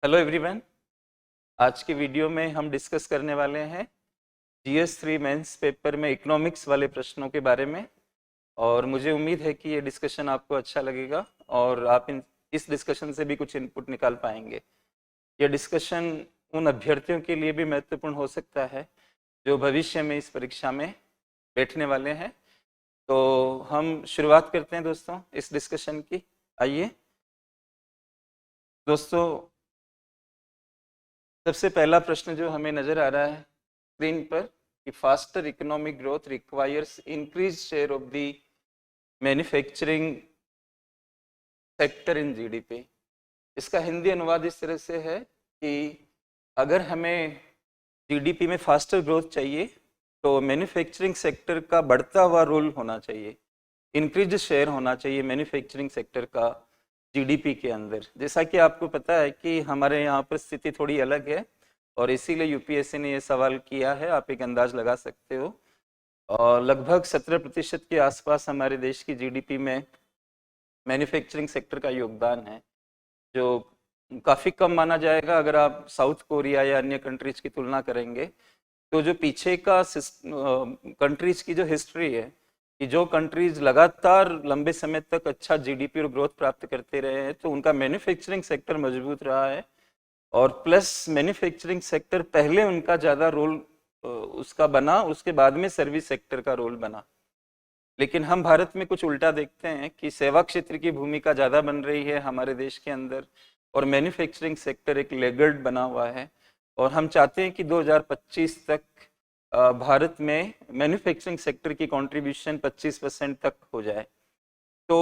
Hello everyone. आज के video में हम डिस्कस करने वाले हैं GS3 मेंस पेपर में इकोनॉमिक्स वाले प्रश्नों के बारे में। और मुझे उम्मीद है कि ये डिस्कशन आपको अच्छा लगेगा और आप इस डिस्कशन से भी कुछ इनपुट निकाल पाएंगे। यह डिस्कशन उन अभ्यर्थियों के लिए भी महत्वपूर्ण हो सकता है जो भविष्य में इस परीक्षा में बैठने वाले हैं। तो हम शुरुआत करते हैं दोस्तों इस डिस्कशन की। आइए दोस्तों, सबसे पहला प्रश्न जो हमें नजर आ रहा है स्क्रीन पर कि faster economic growth requires increase share of the manufacturing sector in GDP. इसका हिंदी अनुवाद इस तरह से है कि अगर हमें जीडीपी में फास्टर ग्रोथ चाहिए तो मैन्युफैक्चरिंग सेक्टर का बढ़ता हुआ रोल होना चाहिए, इंक्रीज शेयर होना चाहिए मैन्युफैक्चरिंग सेक्टर का जीडीपी के अंदर। जैसा कि आपको पता है कि हमारे यहाँ पर स्थिति थोड़ी अलग है और इसीलिए यूपीएससी ने ये सवाल किया है, आप एक अंदाज लगा सकते हो। और लगभग 17% के आसपास हमारे देश की जीडीपी में मैन्युफैक्चरिंग सेक्टर का योगदान है, जो काफ़ी कम माना जाएगा अगर आप साउथ कोरिया या अन्य कंट्रीज की तुलना करेंगे। तो जो पीछे का कंट्रीज की जो हिस्ट्री है कि जो कंट्रीज लगातार लंबे समय तक अच्छा जीडीपी और ग्रोथ प्राप्त करते रहे हैं तो उनका मैन्युफैक्चरिंग सेक्टर मजबूत रहा है। और प्लस मैन्युफैक्चरिंग सेक्टर पहले उनका ज़्यादा रोल उसका बना, उसके बाद में सर्विस सेक्टर का रोल बना। लेकिन हम भारत में कुछ उल्टा देखते हैं कि सेवा क्षेत्र की भूमिका ज़्यादा बन रही है हमारे देश के अंदर और मैन्युफैक्चरिंग सेक्टर एक लेगर्ड बना हुआ है। और हम चाहते हैं कि 2025 तक भारत में मैन्युफैक्चरिंग सेक्टर की कंट्रीब्यूशन 25% तक हो जाए। तो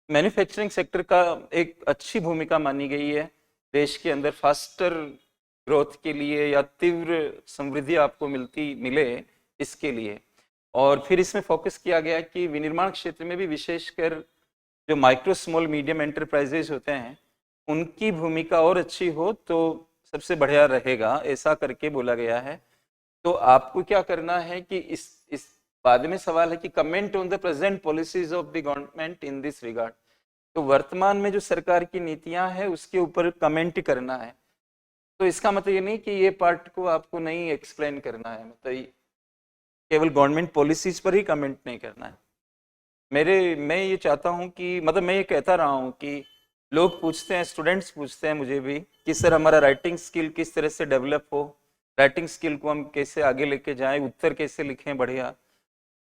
मैन्युफैक्चरिंग सेक्टर का एक अच्छी भूमिका मानी गई है देश के अंदर फास्टर ग्रोथ के लिए या तीव्र समृद्धि आपको मिले इसके लिए। और फिर इसमें फोकस किया गया कि विनिर्माण क्षेत्र में भी विशेषकर जो माइक्रो स्मॉल मीडियम एंटरप्राइजेज होते हैं उनकी भूमिका और अच्छी हो तो सबसे बढ़िया रहेगा, ऐसा करके बोला गया है। तो आपको क्या करना है कि इस बाद में सवाल है कि comment on the present policies of the government in this regard. तो वर्तमान में जो सरकार की नीतियां हैं उसके ऊपर कमेंट करना है। तो इसका मतलब ये नहीं कि ये पार्ट को आपको नहीं एक्सप्लेन करना है, मतलब केवल गवर्नमेंट पॉलिसीज पर ही कमेंट नहीं करना है। मैं ये चाहता हूँ कि मतलब मैं ये कहता रहा हूँ कि लोग पूछते हैं, स्टूडेंट्स पूछते हैं मुझे भी कि सर हमारा राइटिंग स्किल किस तरह से डेवलप हो, राइटिंग स्किल को हम कैसे आगे लेके जाएं, उत्तर कैसे लिखें बढ़िया।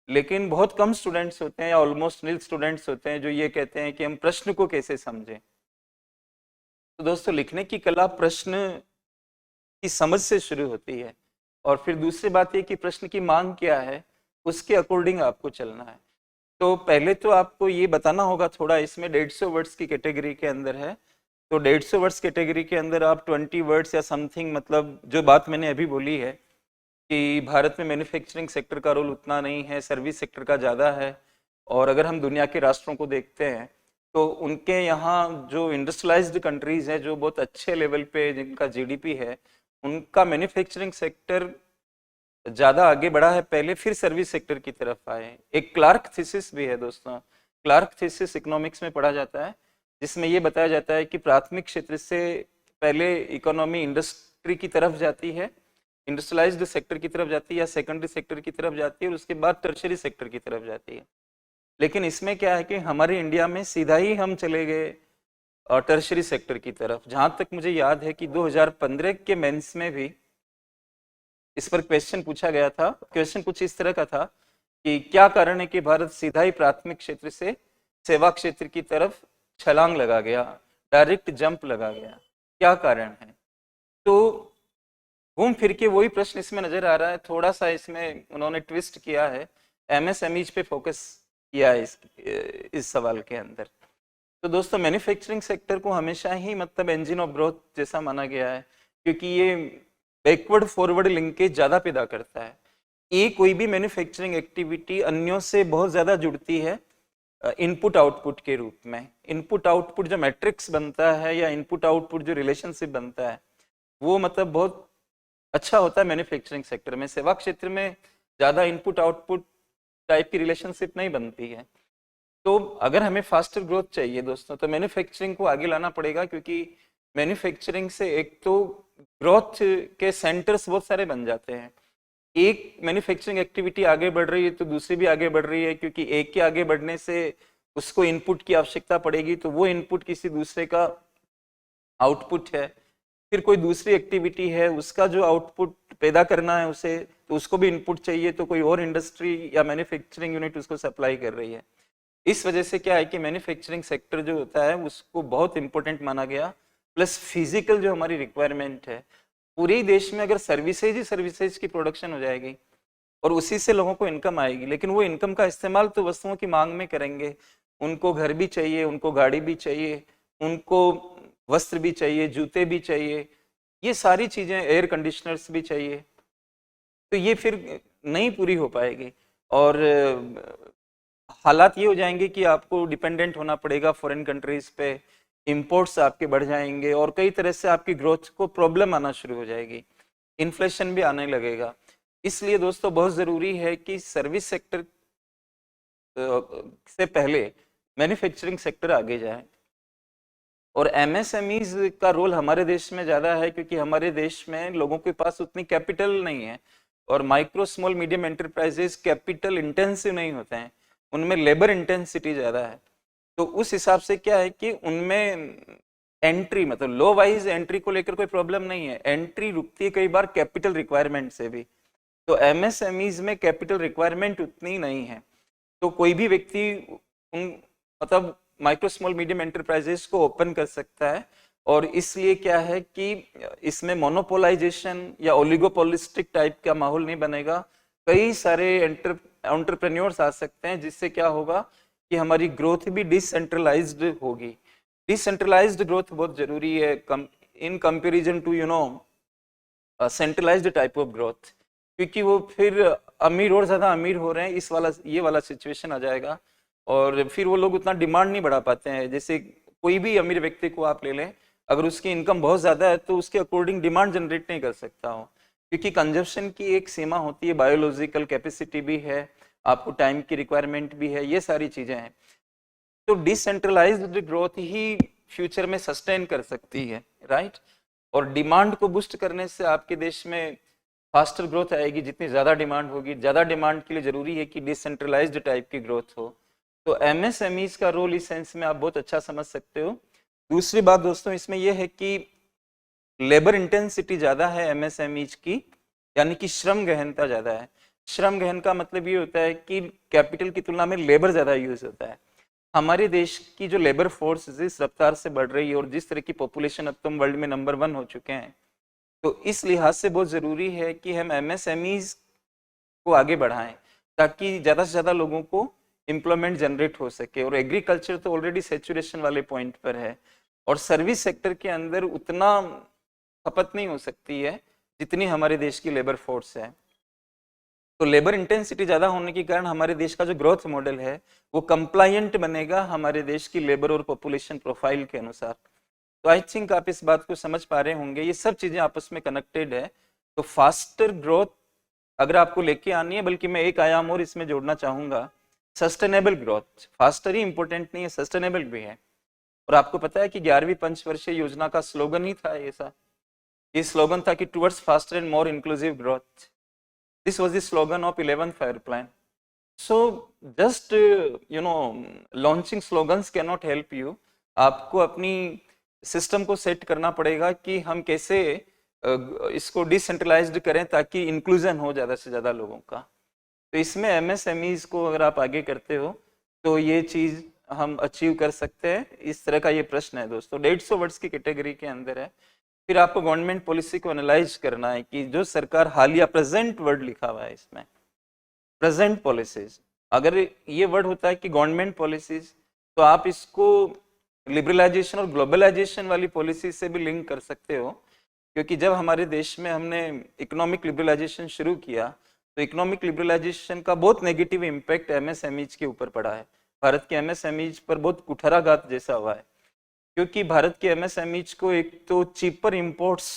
लेकिन बहुत कम स्टूडेंट्स होते हैं या ऑलमोस्ट नील स्टूडेंट्स होते हैं जो ये कहते हैं कि हम प्रश्न को कैसे समझें। तो दोस्तों, लिखने की कला प्रश्न की समझ से शुरू होती है और फिर दूसरी बात ये कि प्रश्न की मांग क्या है उसके अकॉर्डिंग आपको चलना है। तो पहले तो आपको ये बताना होगा, थोड़ा इसमें 150 वर्ड्स की कैटेगरी के अंदर है। तो 150 वर्ड्स कैटेगरी के अंदर आप 20 वर्ड्स या समथिंग, मतलब जो बात मैंने अभी बोली है कि भारत में मैन्युफैक्चरिंग सेक्टर का रोल उतना नहीं है, सर्विस सेक्टर का ज़्यादा है। और अगर हम दुनिया के राष्ट्रों को देखते हैं तो उनके यहाँ जो इंडस्ट्रियलाइज्ड कंट्रीज हैं, जो बहुत अच्छे लेवल पे जिनका जीडीपी है, उनका मैन्युफैक्चरिंग सेक्टर ज़्यादा आगे बढ़ा है पहले, फिर सर्विस सेक्टर की तरफ आए। एक क्लार्क थीसिस भी है दोस्तों, क्लार्क थीसिस इकोनॉमिक्स में पढ़ा जाता है, जिसमें ये बताया जाता है कि प्राथमिक क्षेत्र से पहले इकोनॉमी इंडस्ट्री की तरफ जाती है, इंडस्ट्रियलाइज्ड सेक्टर की तरफ जाती है या सेकेंडरी सेक्टर की तरफ जाती है और उसके बाद टर्शरी सेक्टर की तरफ जाती है। लेकिन इसमें क्या है कि हमारे इंडिया में सीधा ही हम चले गए टर्शरी सेक्टर की तरफ। जहाँ तक मुझे याद है कि 2015 के मेंस में भी इस पर क्वेश्चन पूछा गया था। क्वेश्चन कुछ इस तरह का था कि क्या कारण है कि भारत सीधा ही प्राथमिक क्षेत्र से सेवा क्षेत्र की तरफ छलांग लगा गया, डायरेक्ट जंप लगा गया, क्या कारण है। तो घूम फिर के वही प्रश्न इसमें नजर आ रहा है, थोड़ा सा इसमें उन्होंने ट्विस्ट किया है, एमएसएमईज पे फोकस किया है इस सवाल के अंदर। तो दोस्तों, मैन्युफैक्चरिंग सेक्टर को हमेशा ही मतलब इंजन ऑफ ग्रोथ जैसा माना गया है, क्योंकि ये बैकवर्ड फॉरवर्ड लिंकेज ज़्यादा पैदा करता है। ये कोई भी मैन्युफैक्चरिंग एक्टिविटी अन्यों से बहुत ज़्यादा जुड़ती है इनपुट आउटपुट के रूप में। इनपुट आउटपुट जो मैट्रिक्स बनता है या इनपुट आउटपुट जो रिलेशनशिप बनता है वो मतलब बहुत अच्छा होता है मैन्युफैक्चरिंग सेक्टर में। सेवा क्षेत्र में ज़्यादा इनपुट आउटपुट टाइप की रिलेशनशिप नहीं बनती है। तो अगर हमें फास्टर ग्रोथ चाहिए दोस्तों तो मैन्युफैक्चरिंग को आगे लाना पड़ेगा, क्योंकि मैन्युफैक्चरिंग से एक तो ग्रोथ के सेंटर्स बहुत सारे बन जाते हैं। एक मैन्युफैक्चरिंग एक्टिविटी आगे बढ़ रही है तो दूसरी भी आगे बढ़ रही है, क्योंकि एक के आगे बढ़ने से उसको इनपुट की आवश्यकता पड़ेगी, तो वो इनपुट किसी दूसरे का आउटपुट है। फिर कोई दूसरी एक्टिविटी है, उसका जो आउटपुट पैदा करना है उसे, तो उसको भी इनपुट चाहिए, तो कोई और इंडस्ट्री या मैन्युफैक्चरिंग यूनिट उसको सप्लाई कर रही है। इस वजह से क्या है कि मैन्युफैक्चरिंग सेक्टर जो होता है उसको बहुत इंपॉर्टेंट माना गया। प्लस फिजिकल जो हमारी रिक्वायरमेंट है, पूरे देश में अगर सर्विसेज ही सर्विसेज की प्रोडक्शन हो जाएगी और उसी से लोगों को इनकम आएगी, लेकिन वो इनकम का इस्तेमाल तो वस्तुओं की मांग में करेंगे। उनको घर भी चाहिए, उनको गाड़ी भी चाहिए, उनको वस्त्र भी चाहिए, जूते भी चाहिए, ये सारी चीजें, एयर कंडीशनर्स भी चाहिए, तो ये फिर नहीं पूरी हो पाएगी। और हालात ये हो जाएंगे कि आपको डिपेंडेंट होना पड़ेगा फॉरेन कंट्रीज पे, इंपोर्ट्स आपके बढ़ जाएंगे और कई तरह से आपकी ग्रोथ को प्रॉब्लम आना शुरू हो जाएगी, इन्फ्लेशन भी आने लगेगा। इसलिए दोस्तों बहुत ज़रूरी है कि सर्विस सेक्टर से पहले मैन्युफैक्चरिंग सेक्टर आगे जाए। और एमएसएमईज का रोल हमारे देश में ज़्यादा है, क्योंकि हमारे देश में लोगों के पास उतनी कैपिटल नहीं है, और micro small medium enterprises capital intensive नहीं होते हैं, उनमें लेबर इंटेंसिटी ज़्यादा है। तो उस हिसाब से क्या है कि उनमें एंट्री, मतलब लो वाइज एंट्री को लेकर कोई प्रॉब्लम नहीं है, एंट्री रुकती है कई बार कैपिटल रिक्वायरमेंट से भी। तो एमएसएमईज में कैपिटल रिक्वायरमेंट उतनी नहीं है, तो कोई भी व्यक्ति उन मतलब माइक्रो स्मॉल मीडियम एंटरप्राइजेस को ओपन कर सकता है। और इसलिए क्या है कि इसमें मोनोपोलाइजेशन या ओलिगोपोलिस्टिक टाइप का माहौल नहीं बनेगा, कई सारे एंटरप्रेन्योर्स आ सकते हैं, जिससे क्या होगा कि हमारी ग्रोथ भी डिसेंट्रलाइज्ड होगी। डिसेंट्रलाइज्ड ग्रोथ बहुत जरूरी है in comparison to centralised type of growth, क्योंकि वो फिर अमीर और ज्यादा अमीर हो रहे हैं, ये वाला सिचुएशन आ जाएगा, और फिर वो लोग उतना डिमांड नहीं बढ़ा पाते हैं। जैसे कोई भी अमीर व्यक्ति को आप ले लें, अगर उसकी इनकम बहुत ज्यादा है तो उसके अकॉर्डिंग डिमांड जनरेट नहीं कर सकता हो, क्योंकि कंजप्शन की एक सीमा होती है, बायोलॉजिकल कैपेसिटी भी है, आपको टाइम की रिक्वायरमेंट भी है, ये सारी चीजें हैं। तो डिसेंट्रलाइज्ड ग्रोथ ही फ्यूचर में सस्टेन कर सकती है, राइट। और डिमांड को बूस्ट करने से आपके देश में फास्टर ग्रोथ आएगी। जितनी ज्यादा डिमांड होगी, ज्यादा डिमांड के लिए जरूरी है कि डिसेंट्रलाइज्ड टाइप की ग्रोथ हो। तो एमएसएमईज का रोल इस सेंस में आप बहुत अच्छा समझ सकते हो। दूसरी बात दोस्तों इसमें यह है कि लेबर इंटेंसिटी ज्यादा है एमएसएमईज की, यानी कि श्रम गहनता ज्यादा है। श्रम गहन का मतलब ये होता है कि कैपिटल की तुलना में लेबर ज्यादा यूज होता है। हमारे देश की जो लेबर फोर्स जिस रफ्तार से बढ़ रही है और जिस तरह की पॉपुलेशन अब तो हम वर्ल्ड में नंबर 1 हो चुके हैं, तो इस लिहाज से बहुत जरूरी है कि हम एमएसएमईज को आगे बढ़ाएं, ताकि ज्यादा से ज्यादा लोगों को एम्प्लॉयमेंट जनरेट हो सके। और एग्रीकल्चर तो ऑलरेडी सेचुरेशन वाले पॉइंट पर है, और सर्विस सेक्टर के अंदर उतना खपत नहीं हो सकती है जितनी हमारे देश की लेबर फोर्स है। तो लेबर इंटेंसिटी ज्यादा होने के कारण हमारे देश का जो ग्रोथ मॉडल है वो कंप्लायंट बनेगा हमारे देश की लेबर और पॉपुलेशन प्रोफाइल के अनुसार। तो आई थिंक आप इस बात को समझ पा रहे होंगे, ये सब चीजें आपस में कनेक्टेड है। तो फास्टर ग्रोथ अगर आपको लेके आनी है, बल्कि मैं एक आयाम और इसमें जोड़ना चाहूंगा, सस्टेनेबल ग्रोथ। फास्टर ही इंपॉर्टेंट नहीं है, सस्टेनेबल भी है। और आपको पता है कि 11वीं पंचवर्षीय योजना का स्लोगन ही था ऐसा, ये स्लोगन था कि towards faster and more inclusive growth. This was the slogan of 11th fire plan. So just launching slogans can not help you, आपको अपनी सिस्टम को सेट करना पड़ेगा कि हम कैसे इसको डिसेंट्रलाइज्ड करें ताकि इंक्लूजन हो ज़्यादा से ज़्यादा लोगों का। तो इसमें एमएसएमईज को अगर आप आगे करते हो तो ये चीज़ हम अचीव कर सकते हैं। इस तरह का ये प्रश्न है दोस्तों, 150 वर्ड्स की कैटेगरी के अंदर है। फिर आपको गवर्नमेंट पॉलिसी को एनालाइज करना है कि जो सरकार हालिया, प्रेजेंट वर्ड लिखा हुआ है इसमें, प्रेजेंट पॉलिसीज, अगर ये वर्ड होता है कि गवर्नमेंट पॉलिसीज, तो आप इसको लिबरलाइजेशन और ग्लोबलाइजेशन वाली पॉलिसी से भी लिंक कर सकते हो। क्योंकि जब हमारे देश में हमने इकोनॉमिक लिबरलाइजेशन शुरू किया तो इकोनॉमिक लिबरलाइजेशन का बहुत नेगेटिव इम्पैक्ट एमएसएमईज के ऊपर पड़ा है। भारत के एमएसएमईज पर बहुत कुठाराघात जैसा हुआ है, क्योंकि भारत के एमएसएमईज को एक तो चीपर इंपोर्ट्स,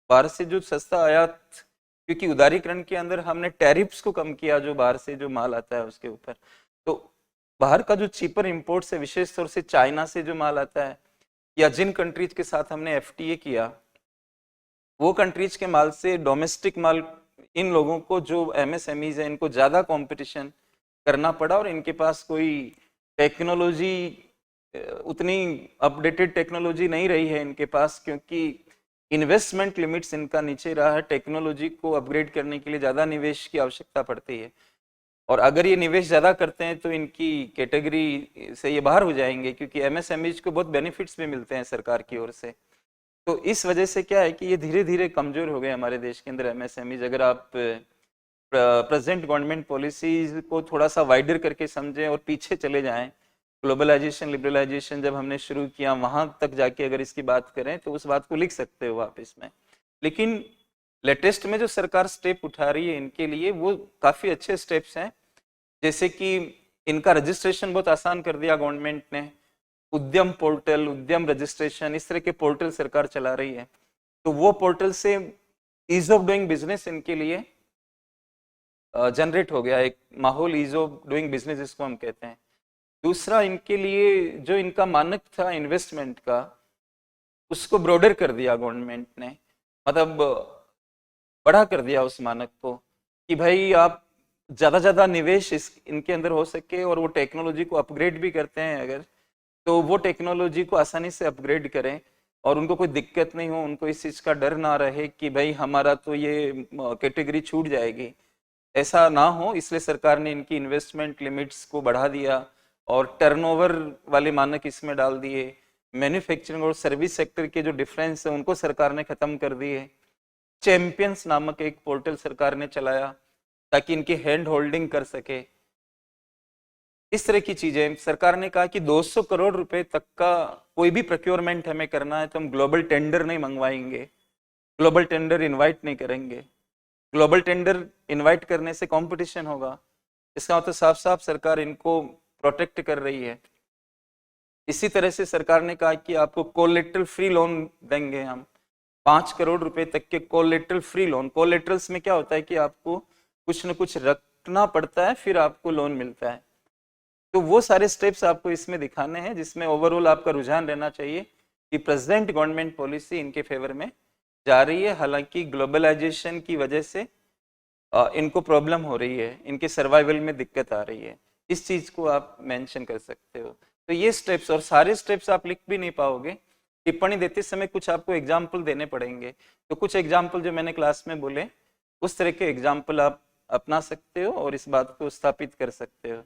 बाहर से जो सस्ता आयात, क्योंकि उदारीकरण के अंदर हमने टैरिफ्स को कम किया जो बाहर से जो माल आता है उसके ऊपर, तो बाहर का जो चीपर इंपोर्ट्स है, विशेष तौर से चाइना से जो माल आता है या जिन कंट्रीज के साथ हमने एफटीए किया, वो कंट्रीज के माल से डोमेस्टिक माल इन लोगों को जो एमएसएमईज है इनको ज़्यादा कंपटीशन करना पड़ा, और इनके पास कोई टेक्नोलॉजी, उतनी अपडेटेड टेक्नोलॉजी नहीं रही है इनके पास, क्योंकि इन्वेस्टमेंट लिमिट्स इनका नीचे रहा है। टेक्नोलॉजी को अपग्रेड करने के लिए ज़्यादा निवेश की आवश्यकता पड़ती है, और अगर ये निवेश ज़्यादा करते हैं तो इनकी कैटेगरी से ये बाहर हो जाएंगे, क्योंकि एमएसएमईज को बहुत बेनिफिट्स भी मिलते हैं सरकार की ओर से। तो इस वजह से क्या है कि ये धीरे धीरे कमजोर हो गए हमारे देश के अंदर एमएसएमईज। अगर आप प्रेजेंट गवर्नमेंट पॉलिसीज को थोड़ा सा वाइडर करके समझें और पीछे चले जाएं, ग्लोबलाइजेशन लिबरलाइजेशन जब हमने शुरू किया वहां तक जाके अगर इसकी बात करें तो उस बात को लिख सकते हो आप इसमें। लेकिन लेटेस्ट में जो सरकार स्टेप उठा रही है इनके लिए, वो काफ़ी अच्छे स्टेप्स हैं। जैसे कि इनका रजिस्ट्रेशन बहुत आसान कर दिया गवर्नमेंट ने, उद्यम पोर्टल, उद्यम रजिस्ट्रेशन, इस तरह के पोर्टल सरकार चला रही है। तो वो पोर्टल से ईज ऑफ डूइंग बिजनेस इनके लिए जनरेट हो गया, एक माहौल ईज ऑफ डूइंग बिजनेस इसको हम कहते हैं। दूसरा, इनके लिए जो इनका मानक था इन्वेस्टमेंट का, उसको ब्रॉडर कर दिया गवर्नमेंट ने, मतलब बड़ा कर दिया उस मानक को, कि भाई आप ज़्यादा निवेश इनके अंदर हो सके, और वो टेक्नोलॉजी को अपग्रेड भी करते हैं अगर, तो वो टेक्नोलॉजी को आसानी से अपग्रेड करें और उनको कोई दिक्कत नहीं हो, उनको इस चीज़ का डर ना रहे कि भाई हमारा तो ये कैटेगरी छूट जाएगी, ऐसा ना हो। इसलिए सरकार ने इनकी इन्वेस्टमेंट लिमिट्स को बढ़ा दिया और टर्नओवर वाले मानक इसमें डाल दिए। मैन्युफैक्चरिंग और सर्विस सेक्टर के जो डिफरेंस है उनको सरकार ने खत्म कर दिए। चैंपियंस नामक एक पोर्टल सरकार ने चलाया ताकि इनकी हैंड होल्डिंग कर सके। इस तरह की चीजें सरकार ने कहा कि 200 करोड़ रुपए तक का कोई भी प्रोक्योरमेंट हमें करना है तो हम ग्लोबल टेंडर नहीं मंगवाएंगे, ग्लोबल टेंडर इनवाइट नहीं करेंगे। ग्लोबल टेंडर इनवाइट करने से कंपटीशन होगा, इसका मतलब साफ साफ सरकार इनको प्रोटेक्ट कर रही है। इसी तरह से सरकार ने कहा कि आपको कोलेटरल फ्री लोन देंगे हम, 5 करोड़ रुपए तक के कोलेटरल फ्री लोन। कोलेटरल्स में क्या होता है कि आपको कुछ न कुछ रखना पड़ता है फिर आपको लोन मिलता है। तो वो सारे स्टेप्स आपको इसमें दिखाने हैं, जिसमें ओवरऑल आपका रुझान रहना चाहिए कि प्रेजेंट गवर्नमेंट पॉलिसी इनके फेवर में जा रही है। हालांकि ग्लोबलाइजेशन की वजह से इनको प्रॉब्लम हो रही है, इनके सर्वाइवल में दिक्कत आ रही है, इस चीज को आप मेंशन कर सकते हो। तो ये स्टेप्स, और सारे स्टेप्स आप लिख भी नहीं पाओगे, टिप्पणी देते समय कुछ आपको एग्जाम्पल देने पड़ेंगे। तो कुछ एग्जाम्पल जो मैंने क्लास में बोले उस तरह के एग्जाम्पल आप अपना सकते हो और इस बात को स्थापित कर सकते हो।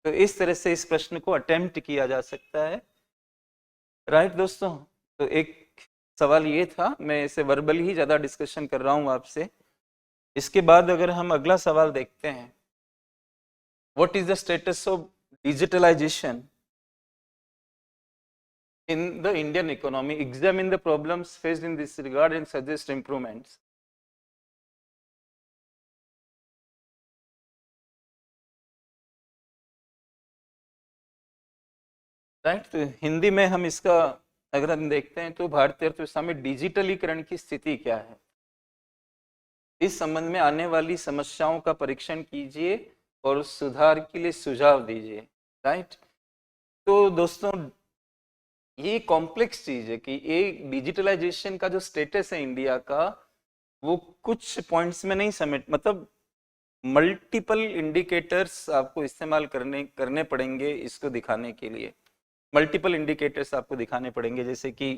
तो इस तरह से इस प्रश्न को अटेम्प्ट किया जा सकता है। राइट दोस्तों, तो एक सवाल ये था, मैं इसे वर्बली ही ज़्यादा डिस्कशन कर रहा हूँ आपसे। इसके बाद अगर हम अगला सवाल देखते हैं, what is the status of digitalisation in the Indian economy, examine the problems faced in this regard and suggest improvements. Right, तो हिंदी में हम इसका अगर हम देखते हैं तो भारतीय अर्थव्यवस्था में डिजिटलीकरण की स्थिति क्या है, इस संबंध में आने वाली समस्याओं का परीक्षण कीजिए और सुधार के लिए सुझाव दीजिए। राइट, तो दोस्तों ये कॉम्प्लेक्स चीज है कि एक डिजिटलाइजेशन का जो स्टेटस है इंडिया का, वो कुछ पॉइंट्स में नहीं समेट, मतलब मल्टीपल इंडिकेटर्स आपको इस्तेमाल करने पड़ेंगे इसको दिखाने के लिए। मल्टीपल इंडिकेटर्स आपको दिखाने पड़ेंगे, जैसे कि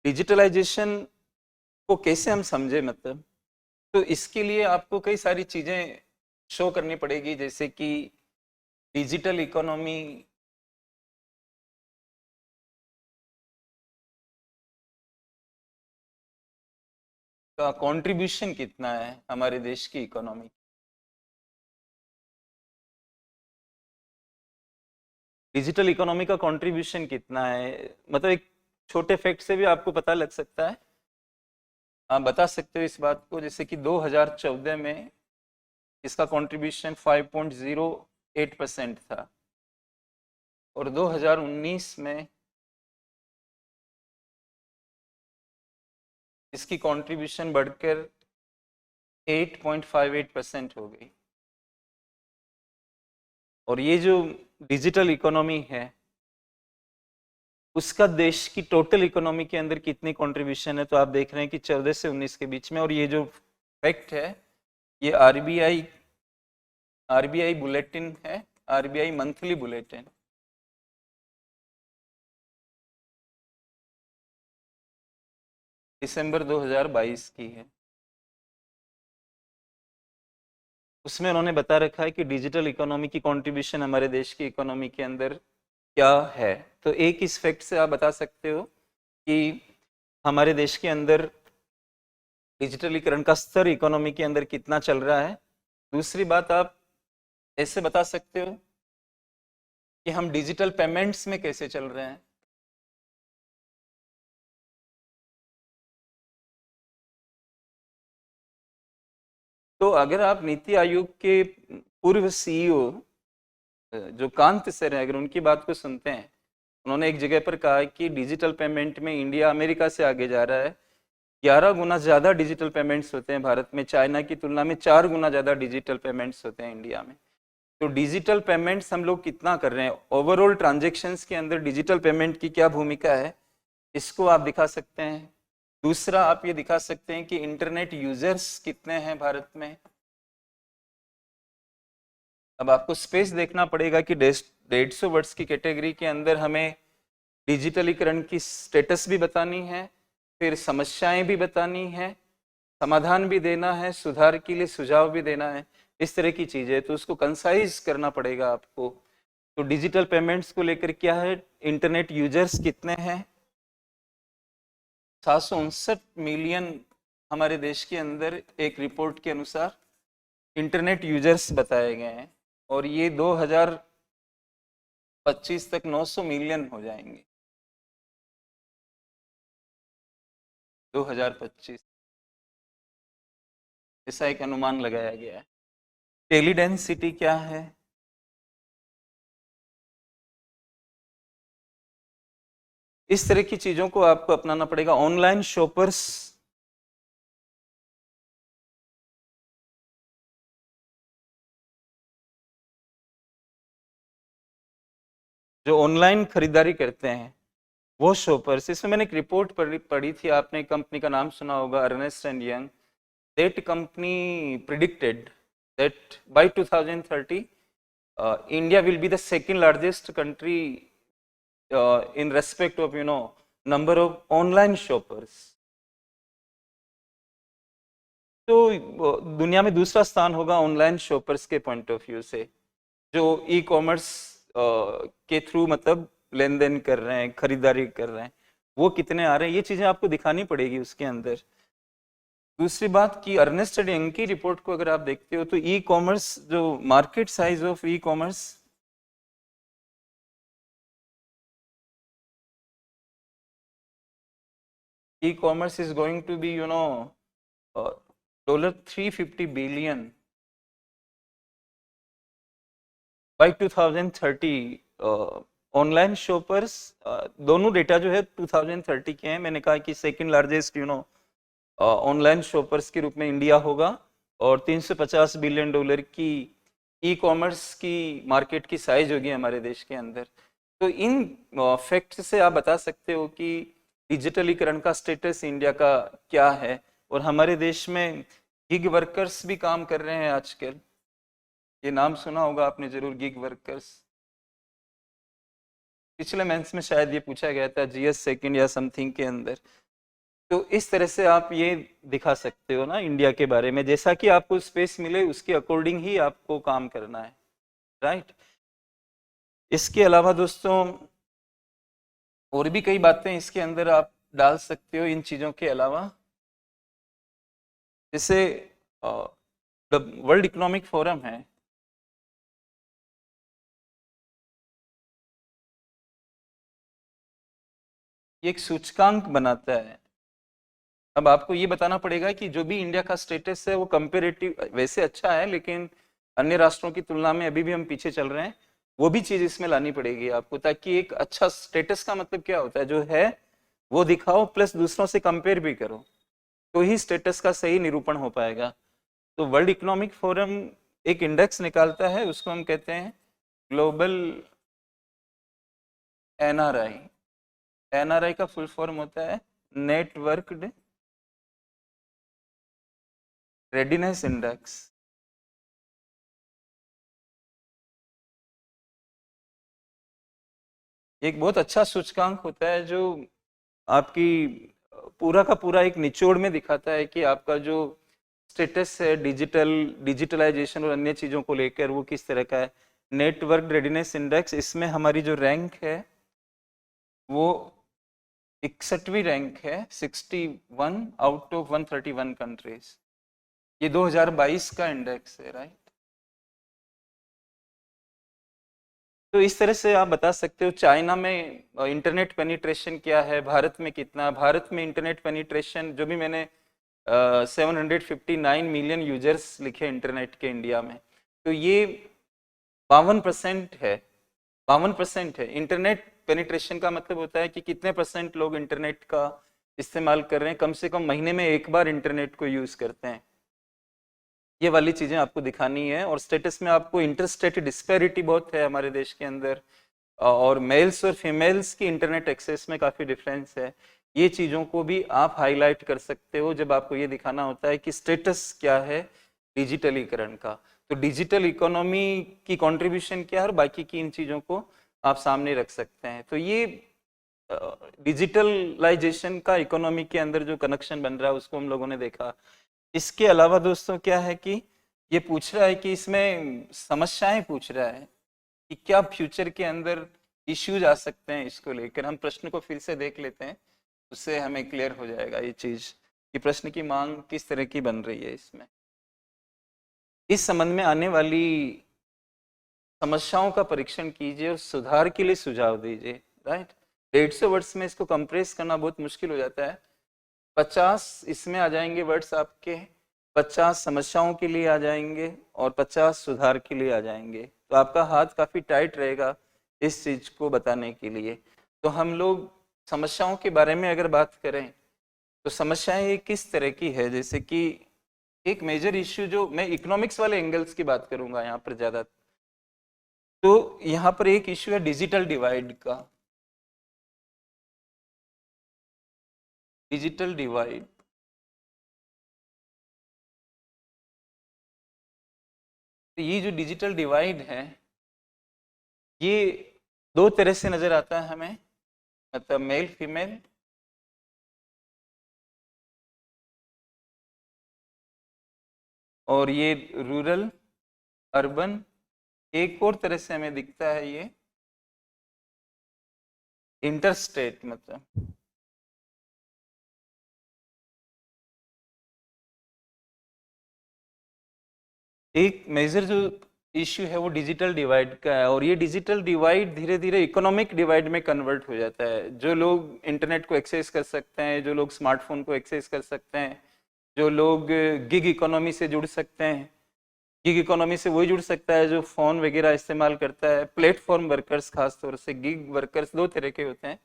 डिजिटलाइजेशन को कैसे हम समझे, मतलब तो इसके लिए आपको कई सारी चीजें शो करनी पड़ेगी, जैसे कि डिजिटल इकोनॉमी का कंट्रीब्यूशन कितना है हमारे देश की इकोनॉमी। डिजिटल इकोनॉमी का कंट्रीब्यूशन कितना है, मतलब एक छोटे फैक्ट से भी आपको पता लग सकता है। आप बता सकते हो इस बात को, जैसे कि 2014 में इसका कंट्रीब्यूशन 5.08% था और 2019 में इसकी कंट्रीब्यूशन बढ़कर 8.58% हो गई। और ये जो डिजिटल इकोनॉमी है उसका देश की टोटल इकोनॉमी के अंदर कितनी कंट्रीब्यूशन है, तो आप देख रहे हैं कि 14 से 19 के बीच में। और ये जो फैक्ट है ये आरबीआई बुलेटिन है, आरबीआई मंथली बुलेटिन। दिसंबर 2022 की है। उसमें उन्होंने बता रखा है कि डिजिटल इकोनॉमी की कंट्रीब्यूशन हमारे देश की इकोनॉमी के अंदर क्या है। तो एक इस फैक्ट से आप बता सकते हो कि हमारे देश के अंदर डिजिटलीकरण का स्तर इकोनॉमी के अंदर कितना चल रहा है। दूसरी बात आप ऐसे बता सकते हो कि हम डिजिटल पेमेंट्स में कैसे चल रहे हैं। तो अगर आप नीति आयोग के पूर्व सीईओ जो कांत सर है, अगर उनकी बात को सुनते हैं, उन्होंने एक जगह पर कहा कि डिजिटल पेमेंट में इंडिया अमेरिका से आगे जा रहा है। 11 गुना ज़्यादा डिजिटल पेमेंट्स होते हैं भारत में, चाइना की तुलना में 4 गुना ज़्यादा डिजिटल पेमेंट्स होते हैं इंडिया में। तो डिजिटल पेमेंट्स हम लोग कितना कर रहे हैं, ओवरऑल ट्रांजेक्शन्स के अंदर डिजिटल पेमेंट की क्या भूमिका है, इसको आप दिखा सकते हैं। दूसरा आप ये दिखा सकते हैं कि इंटरनेट यूजर्स कितने हैं भारत में। अब आपको स्पेस देखना पड़ेगा कि 150 वर्ड्स की कैटेगरी के अंदर हमें डिजिटलीकरण की स्टेटस भी बतानी है, फिर समस्याएं भी बतानी है, समाधान भी देना है, सुधार के लिए सुझाव भी देना है, इस तरह की चीजें। तो उसको कंसाइज करना पड़ेगा आपको। तो डिजिटल पेमेंट्स को लेकर क्या है, इंटरनेट यूजर्स कितने हैं, 759 मिलियन हमारे देश के अंदर एक रिपोर्ट के अनुसार इंटरनेट यूजर्स बताए गए हैं। और ये 2025 तक 900 मिलियन हो जाएंगे। 2025 ऐसा एक अनुमान लगाया गया है। टेली डेंसिटी क्या है, इस तरह की चीजों को आपको अपनाना पड़ेगा। ऑनलाइन शॉपर्स, जो ऑनलाइन खरीदारी करते हैं वो शॉपर्स। इसमें मैंने एक रिपोर्ट पढ़ी थी, आपने कंपनी का नाम सुना होगा, Ernst and Young. That company predicted that by 2030 India will be the second largest country in respect of number of online shoppers. तो दुनिया में दूसरा स्थान होगा ऑनलाइन शॉपर्स के पॉइंट ऑफ व्यू से, जो ई कॉमर्स के थ्रू मतलब लेन देन कर रहे हैं, खरीदारी कर रहे हैं, वो कितने आ रहे हैं, ये चीजें आपको दिखानी पड़ेगी उसके अंदर। दूसरी बात कि अर्नेस्ट एंड यंग की रिपोर्ट को अगर आप देखते हो तो ई कॉमर्स, जो market size of e commerce, e-commerce is going to be $350 billion by 2030। Online shoppers दोनों डेटा जो है 2030 के हैं। मैंने कहा कि सेकंड लार्जेस्ट ऑनलाइन शॉपर्स के रूप में इंडिया होगा और $350 बिलियन की ई कॉमर्स की मार्केट की साइज होगी हमारे देश के अंदर। तो इन फैक्ट से आप बता सकते हो कि डिजिटलीकरण का स्टेटस इंडिया का क्या है। और हमारे देश में गिग वर्कर्स भी काम कर रहे हैं आजकल, ये नाम सुना होगा आपने जरूर, गिग वर्कर्स। पिछले मेंस में शायद ये पूछा गया था जीएस सेकंड या समथिंग के अंदर। तो इस तरह से आप ये दिखा सकते हो ना इंडिया के बारे में, जैसा कि आपको स्पेस मिले उसके अकॉर्डिंग ही आपको काम करना है, राइट। इसके अलावा दोस्तों और भी कई बातें इसके अंदर आप डाल सकते हो इन चीजों के अलावा। जैसे वर्ल्ड इकोनॉमिक फोरम है, ये एक सूचकांक बनाता है। अब आपको ये बताना पड़ेगा कि जो भी इंडिया का स्टेटस है वो कंपेरेटिव वैसे अच्छा है, लेकिन अन्य राष्ट्रों की तुलना में अभी भी हम पीछे चल रहे हैं। वो भी चीज इसमें लानी पड़ेगी आपको, ताकि एक अच्छा स्टेटस का मतलब क्या होता है, जो है वो दिखाओ प्लस दूसरों से कंपेयर भी करो, तो ही स्टेटस का सही निरूपण हो पाएगा। तो वर्ल्ड इकोनॉमिक फोरम एक इंडेक्स निकालता है, उसको हम कहते हैं ग्लोबल एनआरआई। एनआरआई का फुल फॉर्म होता है नेटवर्क्ड रेडीनेस इंडेक्स। एक बहुत अच्छा सूचकांक होता है जो आपकी पूरा का पूरा एक निचोड़ में दिखाता है कि आपका जो स्टेटस है डिजिटलाइजेशन और अन्य चीज़ों को लेकर वो किस तरह का है। नेटवर्क रेडीनेस इंडेक्स, इसमें हमारी जो रैंक है वो 61वीं रैंक है, 61 आउट ऑफ 131 कंट्रीज। ये 2022 का इंडेक्स है, राइट। तो इस तरह से आप बता सकते हो चाइना में इंटरनेट पेनिट्रेशन क्या है, भारत में कितना। भारत में इंटरनेट पेनिट्रेशन जो भी मैंने 759 मिलियन यूजर्स लिखे इंटरनेट के इंडिया में, तो ये 52% है। 52% है। इंटरनेट पेनिट्रेशन का मतलब होता है कि कितने परसेंट लोग इंटरनेट का इस्तेमाल कर रहे हैं, कम से कम महीने में एक बार इंटरनेट को यूज करते हैं। ये वाली चीजें आपको दिखानी है। और स्टेटस में आपको इंटरस्टेट डिस्पैरिटी बहुत है हमारे देश के अंदर, और मेल्स और फीमेल्स की इंटरनेट एक्सेस में काफी डिफरेंस है। ये चीजों को भी आप हाईलाइट कर सकते हो जब आपको ये दिखाना होता है कि स्टेटस क्या है डिजिटलीकरण का। तो डिजिटल इकोनॉमी की कंट्रीब्यूशन क्या है और बाकी की इन चीजों को आप सामने रख सकते हैं। तो ये डिजिटलाइजेशन का इकोनॉमी के अंदर जो कनेक्शन बन रहा है उसको हम लोगों ने देखा। इसके अलावा दोस्तों क्या है कि ये पूछ रहा है कि इसमें समस्याएं पूछ रहा है कि क्या फ्यूचर के अंदर इश्यूज आ सकते हैं इसको लेकर। हम प्रश्न को फिर से देख लेते हैं, उससे हमें क्लियर हो जाएगा ये चीज कि प्रश्न की मांग किस तरह की बन रही है इसमें। इस संबंध में आने वाली समस्याओं का परीक्षण कीजिए और सुधार के लिए सुझाव दीजिए, राइट। 150 वर्ड्स में इसको कंप्रेस करना बहुत मुश्किल हो जाता है। 50 इसमें आ जाएंगे वर्ड्स आपके, 50 समस्याओं के लिए आ जाएंगे और 50 सुधार के लिए आ जाएंगे। तो आपका हाथ काफी टाइट रहेगा इस चीज को बताने के लिए। तो हम लोग समस्याओं के बारे में अगर बात करें तो समस्याएं किस तरह की है, जैसे कि एक मेजर इश्यू जो मैं इकोनॉमिक्स वाले एंगल्स की बात करूंगा यहाँ पर ज्यादा, तो यहाँ पर एक इश्यू है डिजिटल डिवाइड का। डिजिटल डिवाइड, तो ये जो डिजिटल डिवाइड है ये दो तरह से नजर आता है हमें, मतलब मेल फीमेल और ये रूरल अर्बन। एक और तरह से हमें दिखता है ये इंटरस्टेट, मतलब एक मेजर जो इश्यू है वो डिजिटल डिवाइड का है। और ये डिजिटल डिवाइड धीरे धीरे इकोनॉमिक डिवाइड में कन्वर्ट हो जाता है। जो लोग इंटरनेट को एक्सेस कर सकते हैं, जो लोग स्मार्टफोन को एक्सेस कर सकते हैं, जो लोग गिग इकोनॉमी से जुड़ सकते हैं। गिग इकोनॉमी से वही जुड़ सकता है जो फोन वगैरह इस्तेमाल करता है। प्लेटफॉर्म वर्कर्स, खासतौर से गिग वर्कर्स दो तरह के होते हैं।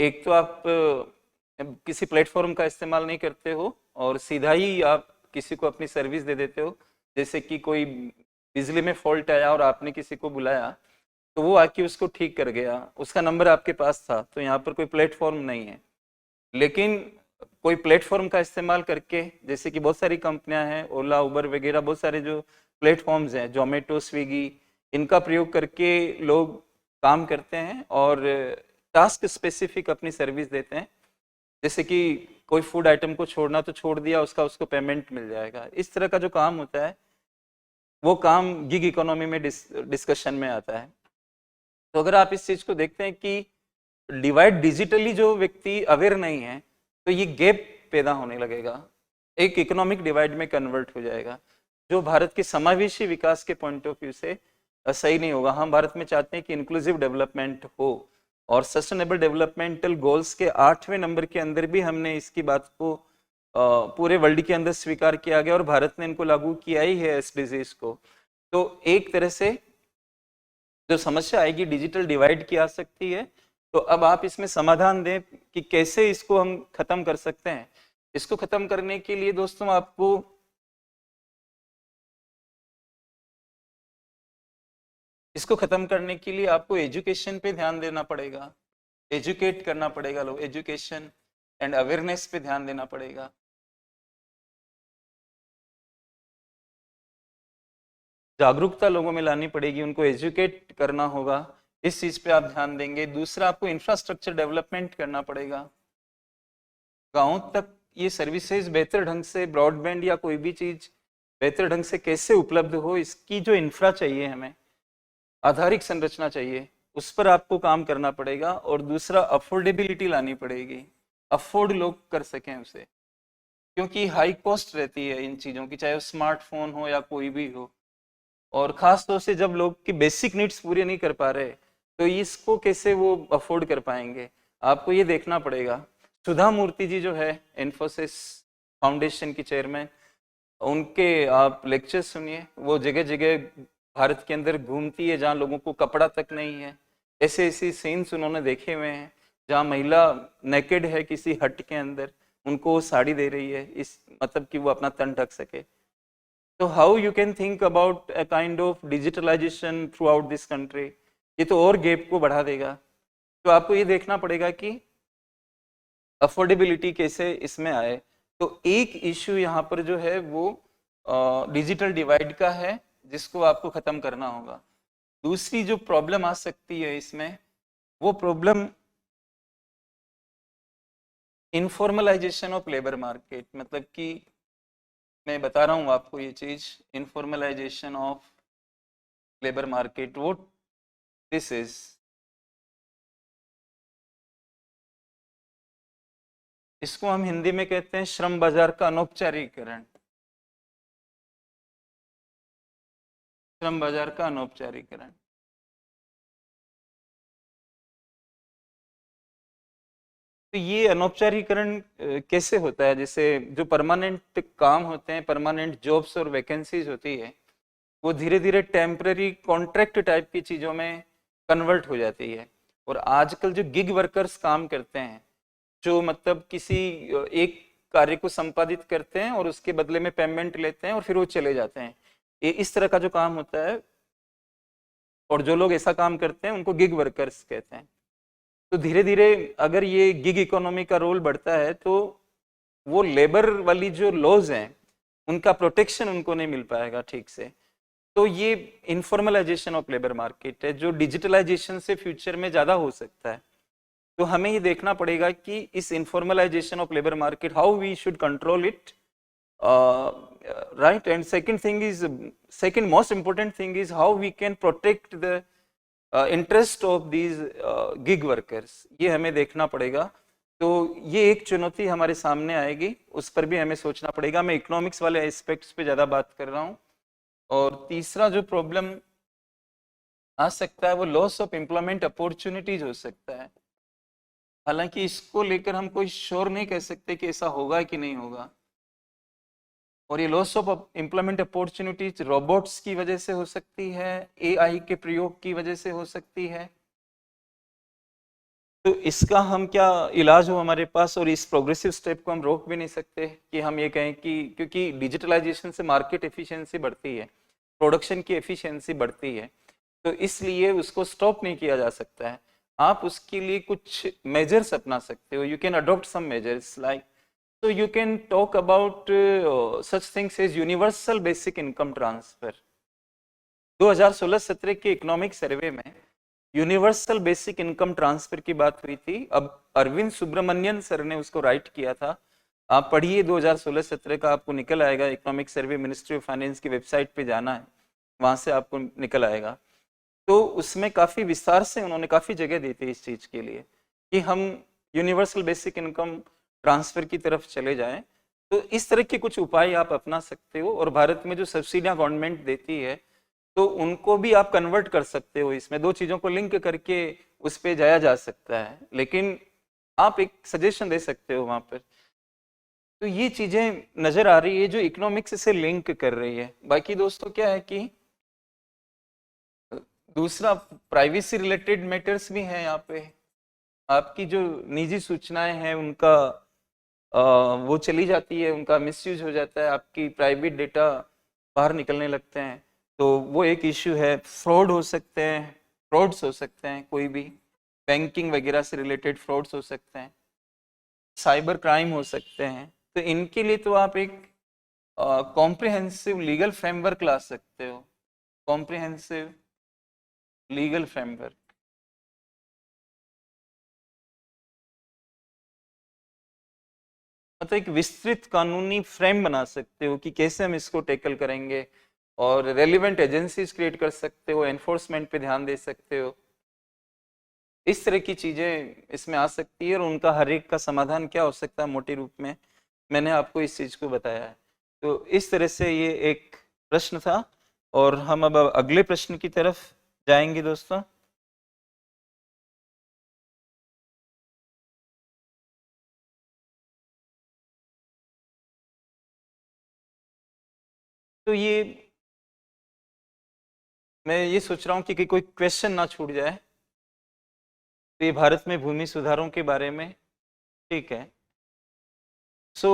एक तो आप किसी प्लेटफॉर्म का इस्तेमाल नहीं करते हो और सीधा ही आप किसी को अपनी सर्विस दे देते हो। जैसे कि कोई बिजली में फॉल्ट आया और आपने किसी को बुलाया तो वो आके उसको ठीक कर गया, उसका नंबर आपके पास था, तो यहाँ पर कोई प्लेटफॉर्म नहीं है। लेकिन कोई प्लेटफॉर्म का इस्तेमाल करके, जैसे कि बहुत सारी कंपनियां हैं, ओला उबर वगैरह, बहुत सारे जो प्लेटफॉर्म्स हैं, जोमेटो स्विगी, इनका प्रयोग करके लोग काम करते हैं और टास्क स्पेसिफिक अपनी सर्विस देते हैं। जैसे कि कोई फूड आइटम को छोड़ना तो छोड़ दिया, उसका उसको पेमेंट मिल जाएगा। इस तरह का जो काम होता है वो काम गिग इकोनॉमी में डिस्कशन में आता है। तो अगर आप इस चीज को देखते हैं कि डिवाइड डिजिटली जो व्यक्ति अवेयर नहीं है तो ये गैप पैदा होने लगेगा, एक इकोनॉमिक डिवाइड में कन्वर्ट हो जाएगा, जो भारत के समावेशी विकास के पॉइंट ऑफ व्यू से सही नहीं होगा। हम भारत में चाहते हैं कि इंक्लूसिव डेवलपमेंट हो और सस्टेनेबल डेवलपमेंटल गोल्स के 8वें नंबर के अंदर भी हमने इसकी बात को पूरे वर्ल्ड के अंदर स्वीकार किया गया और भारत ने इनको लागू किया ही है एसडीजीज को। तो एक तरह से जो समस्या आएगी डिजिटल डिवाइड की आ सकती है। तो अब आप इसमें समाधान दें कि कैसे इसको हम खत्म कर सकते हैं। इसको खत्म करने के लिए दोस्तों आपको एजुकेशन पे ध्यान देना पड़ेगा। एजुकेट करना पड़ेगा लोग, एजुकेशन एंड अवेयरनेस पे ध्यान देना पड़ेगा। जागरूकता लोगों में लानी पड़ेगी, उनको एजुकेट करना होगा, इस चीज पे आप ध्यान देंगे। दूसरा, आपको इंफ्रास्ट्रक्चर डेवलपमेंट करना पड़ेगा, गांव तक ये सर्विसेज बेहतर ढंग से, ब्रॉडबैंड या कोई भी चीज बेहतर ढंग से कैसे उपलब्ध हो, इसकी जो इंफ्रा चाहिए, हमें आधारिक संरचना चाहिए, उस पर आपको काम करना पड़ेगा। और दूसरा, अफोर्डेबिलिटी लानी पड़ेगी, अफोर्ड लोग कर सकें उसे, क्योंकि हाई कॉस्ट रहती है इन चीज़ों की, चाहे वो स्मार्टफोन हो या कोई भी हो। और ख़ास तौर से जब लोग की बेसिक नीड्स पूरे नहीं कर पा रहे, तो इसको कैसे वो अफोर्ड कर पाएंगे, आपको ये देखना पड़ेगा। सुधा मूर्ति जी जो है इन्फोसिस फाउंडेशन की चेयरमैन, उनके आप लेक्चर सुनिए, वो जगह जगह भारत के अंदर घूमती है जहाँ लोगों को कपड़ा तक नहीं है। ऐसे ऐसे सीन्स उन्होंने देखे हुए हैं जहाँ महिला नेकेड है किसी हट के अंदर, उनको वो साड़ी दे रही है, इस मतलब कि वो अपना तन ढक सके। तो how you can think about a kind of digitalisation throughout this country, ये तो और गैप को बढ़ा देगा। तो आपको ये देखना पड़ेगा कि अफोर्डेबिलिटी कैसे इसमें आए। तो एक इश्यू यहाँ पर जो है वो डिजिटल डिवाइड का है, जिसको आपको खत्म करना होगा। दूसरी जो प्रॉब्लम आ सकती है इसमें, वो problem informalisation of labour market, मतलब कि मैं बता रहा हूँ आपको ये चीज, इनफॉर्मलाइजेशन ऑफ लेबर मार्केट, वो दिस इज, इसको हम हिंदी में कहते हैं श्रम बाजार का अनौपचारिकरण, श्रम बाजार का अनौपचारिकरण। तो ये अनौपचारिकरण कैसे होता है, जैसे जो परमानेंट काम होते हैं, परमानेंट जॉब्स और वैकेंसीज होती है, वो धीरे धीरे टेम्पररी कॉन्ट्रैक्ट टाइप की चीज़ों में कन्वर्ट हो जाती है। और आजकल जो गिग वर्कर्स काम करते हैं, जो मतलब किसी एक कार्य को संपादित करते हैं और उसके बदले में पेमेंट लेते हैं और फिर वो चले जाते हैं, ये इस तरह का जो काम होता है, और जो लोग ऐसा काम करते हैं उनको गिग वर्कर्स कहते हैं। तो धीरे धीरे अगर ये गिग इकोनॉमी का रोल बढ़ता है, तो वो लेबर वाली जो लॉज हैं उनका प्रोटेक्शन उनको नहीं मिल पाएगा ठीक से। तो ये इनफॉर्मलाइजेशन ऑफ लेबर मार्केट है, जो डिजिटलाइजेशन से फ्यूचर में ज़्यादा हो सकता है। तो हमें ये देखना पड़ेगा कि इस informalisation of labour market, how we should control it, right? And second most important thing is how we can protect the interest of these gig workers, ये हमें देखना पड़ेगा। तो ये एक चुनौती हमारे सामने आएगी, उस पर भी हमें सोचना पड़ेगा। मैं इकोनॉमिक्स वाले एस्पेक्ट्स पे ज़्यादा बात कर रहा हूँ। और तीसरा जो प्रॉब्लम आ सकता है, वो लॉस ऑफ एम्प्लॉयमेंट अपॉर्चुनिटीज हो सकता है। हालांकि इसको लेकर हम कोई श्योर नहीं कह सकते कि ऐसा होगा कि नहीं होगा। और ये loss of employment opportunities robots की वजह से हो सकती है, एआई के प्रयोग की वजह से हो सकती है। तो इसका हम क्या इलाज हो हमारे पास, और इस प्रोग्रेसिव स्टेप को हम रोक भी नहीं सकते कि हम ये कहें कि क्योंकि डिजिटलाइजेशन से मार्केट एफिशिएंसी बढ़ती है, प्रोडक्शन की एफिशिएंसी बढ़ती है, तो इसलिए उसको स्टॉप नहीं किया जा सकता है। आप उसके लिए कुछ मेजर्स अपना सकते हो, you can adopt some measures like, so you can talk about such things as universal basic income transfer। 2016-17 के इकोनॉमिक सर्वे में यूनिवर्सल बेसिक इनकम ट्रांसफर की बात हुई थी। अब अरविंद सुब्रमण्यन सर ने उसको राइट किया था, आप पढ़िए 2016-17 का, आपको निकल आएगा। Economic survey ministry of finance की वेबसाइट पे जाना है, वहां से आपको निकल आएगा। तो उसमें काफी विस्तार से उन्होंने काफी जगह दी थी इस चीज के लिए कि हम यूनिवर्सल बेसिक इनकम ट्रांसफर की तरफ चले जाएं। तो इस तरह के कुछ उपाय आप अपना सकते हो। और भारत में जो सब्सिडियां गवर्नमेंट देती है, तो उनको भी आप कन्वर्ट कर सकते हो, इसमें दो चीजों को लिंक करके उस पे जाया जा सकता है। लेकिन आप एक सजेशन दे सकते हो वहां पर। तो ये चीजें नजर आ रही है जो इकोनॉमिक्स से लिंक कर रही है। बाकी दोस्तों क्या है कि दूसरा प्राइवेसी रिलेटेड मैटर्स भी हैं यहाँ पे। आपकी जो निजी सूचनाएं हैं उनका वो चली जाती है, उनका मिसयूज हो जाता है, आपकी प्राइवेट डेटा बाहर निकलने लगते हैं, तो वो एक इश्यू है। फ्रॉड हो सकते हैं, फ्रॉड्स हो सकते हैं कोई भी। बैंकिंग वगैरह से रिलेटेड फ्रॉड्स हो सकते हैं, साइबर क्राइम हो सकते हैं। तो इनके लिए तो आप एक कॉम्प्रिहेंसिव लीगल फ्रेमवर्क ला सकते हो, कॉम्प्रिहेंसिव लीगल फ्रेमवर्क। मतलब एक विस्तृत कानूनी फ्रेम बना सकते हो कि कैसे हम इसको टैकल करेंगे, और रेलिवेंट एजेंसीज क्रिएट कर सकते हो, एनफोर्समेंट पे ध्यान दे सकते हो। इस तरह की चीजें इसमें आ सकती है, और उनका हर एक का समाधान क्या हो सकता है मोटे रूप में, मैंने आपको इस चीज को बताया है। तो इस तरह से ये एक प्रश्न था, और हम अब अगले प्रश्न की तरफ जाएंगे दोस्तों। तो ये मैं ये सोच रहा हूँ कि कोई क्वेश्चन ना छूट जाए। तो ये भारत में भूमि सुधारों के बारे में, ठीक है। So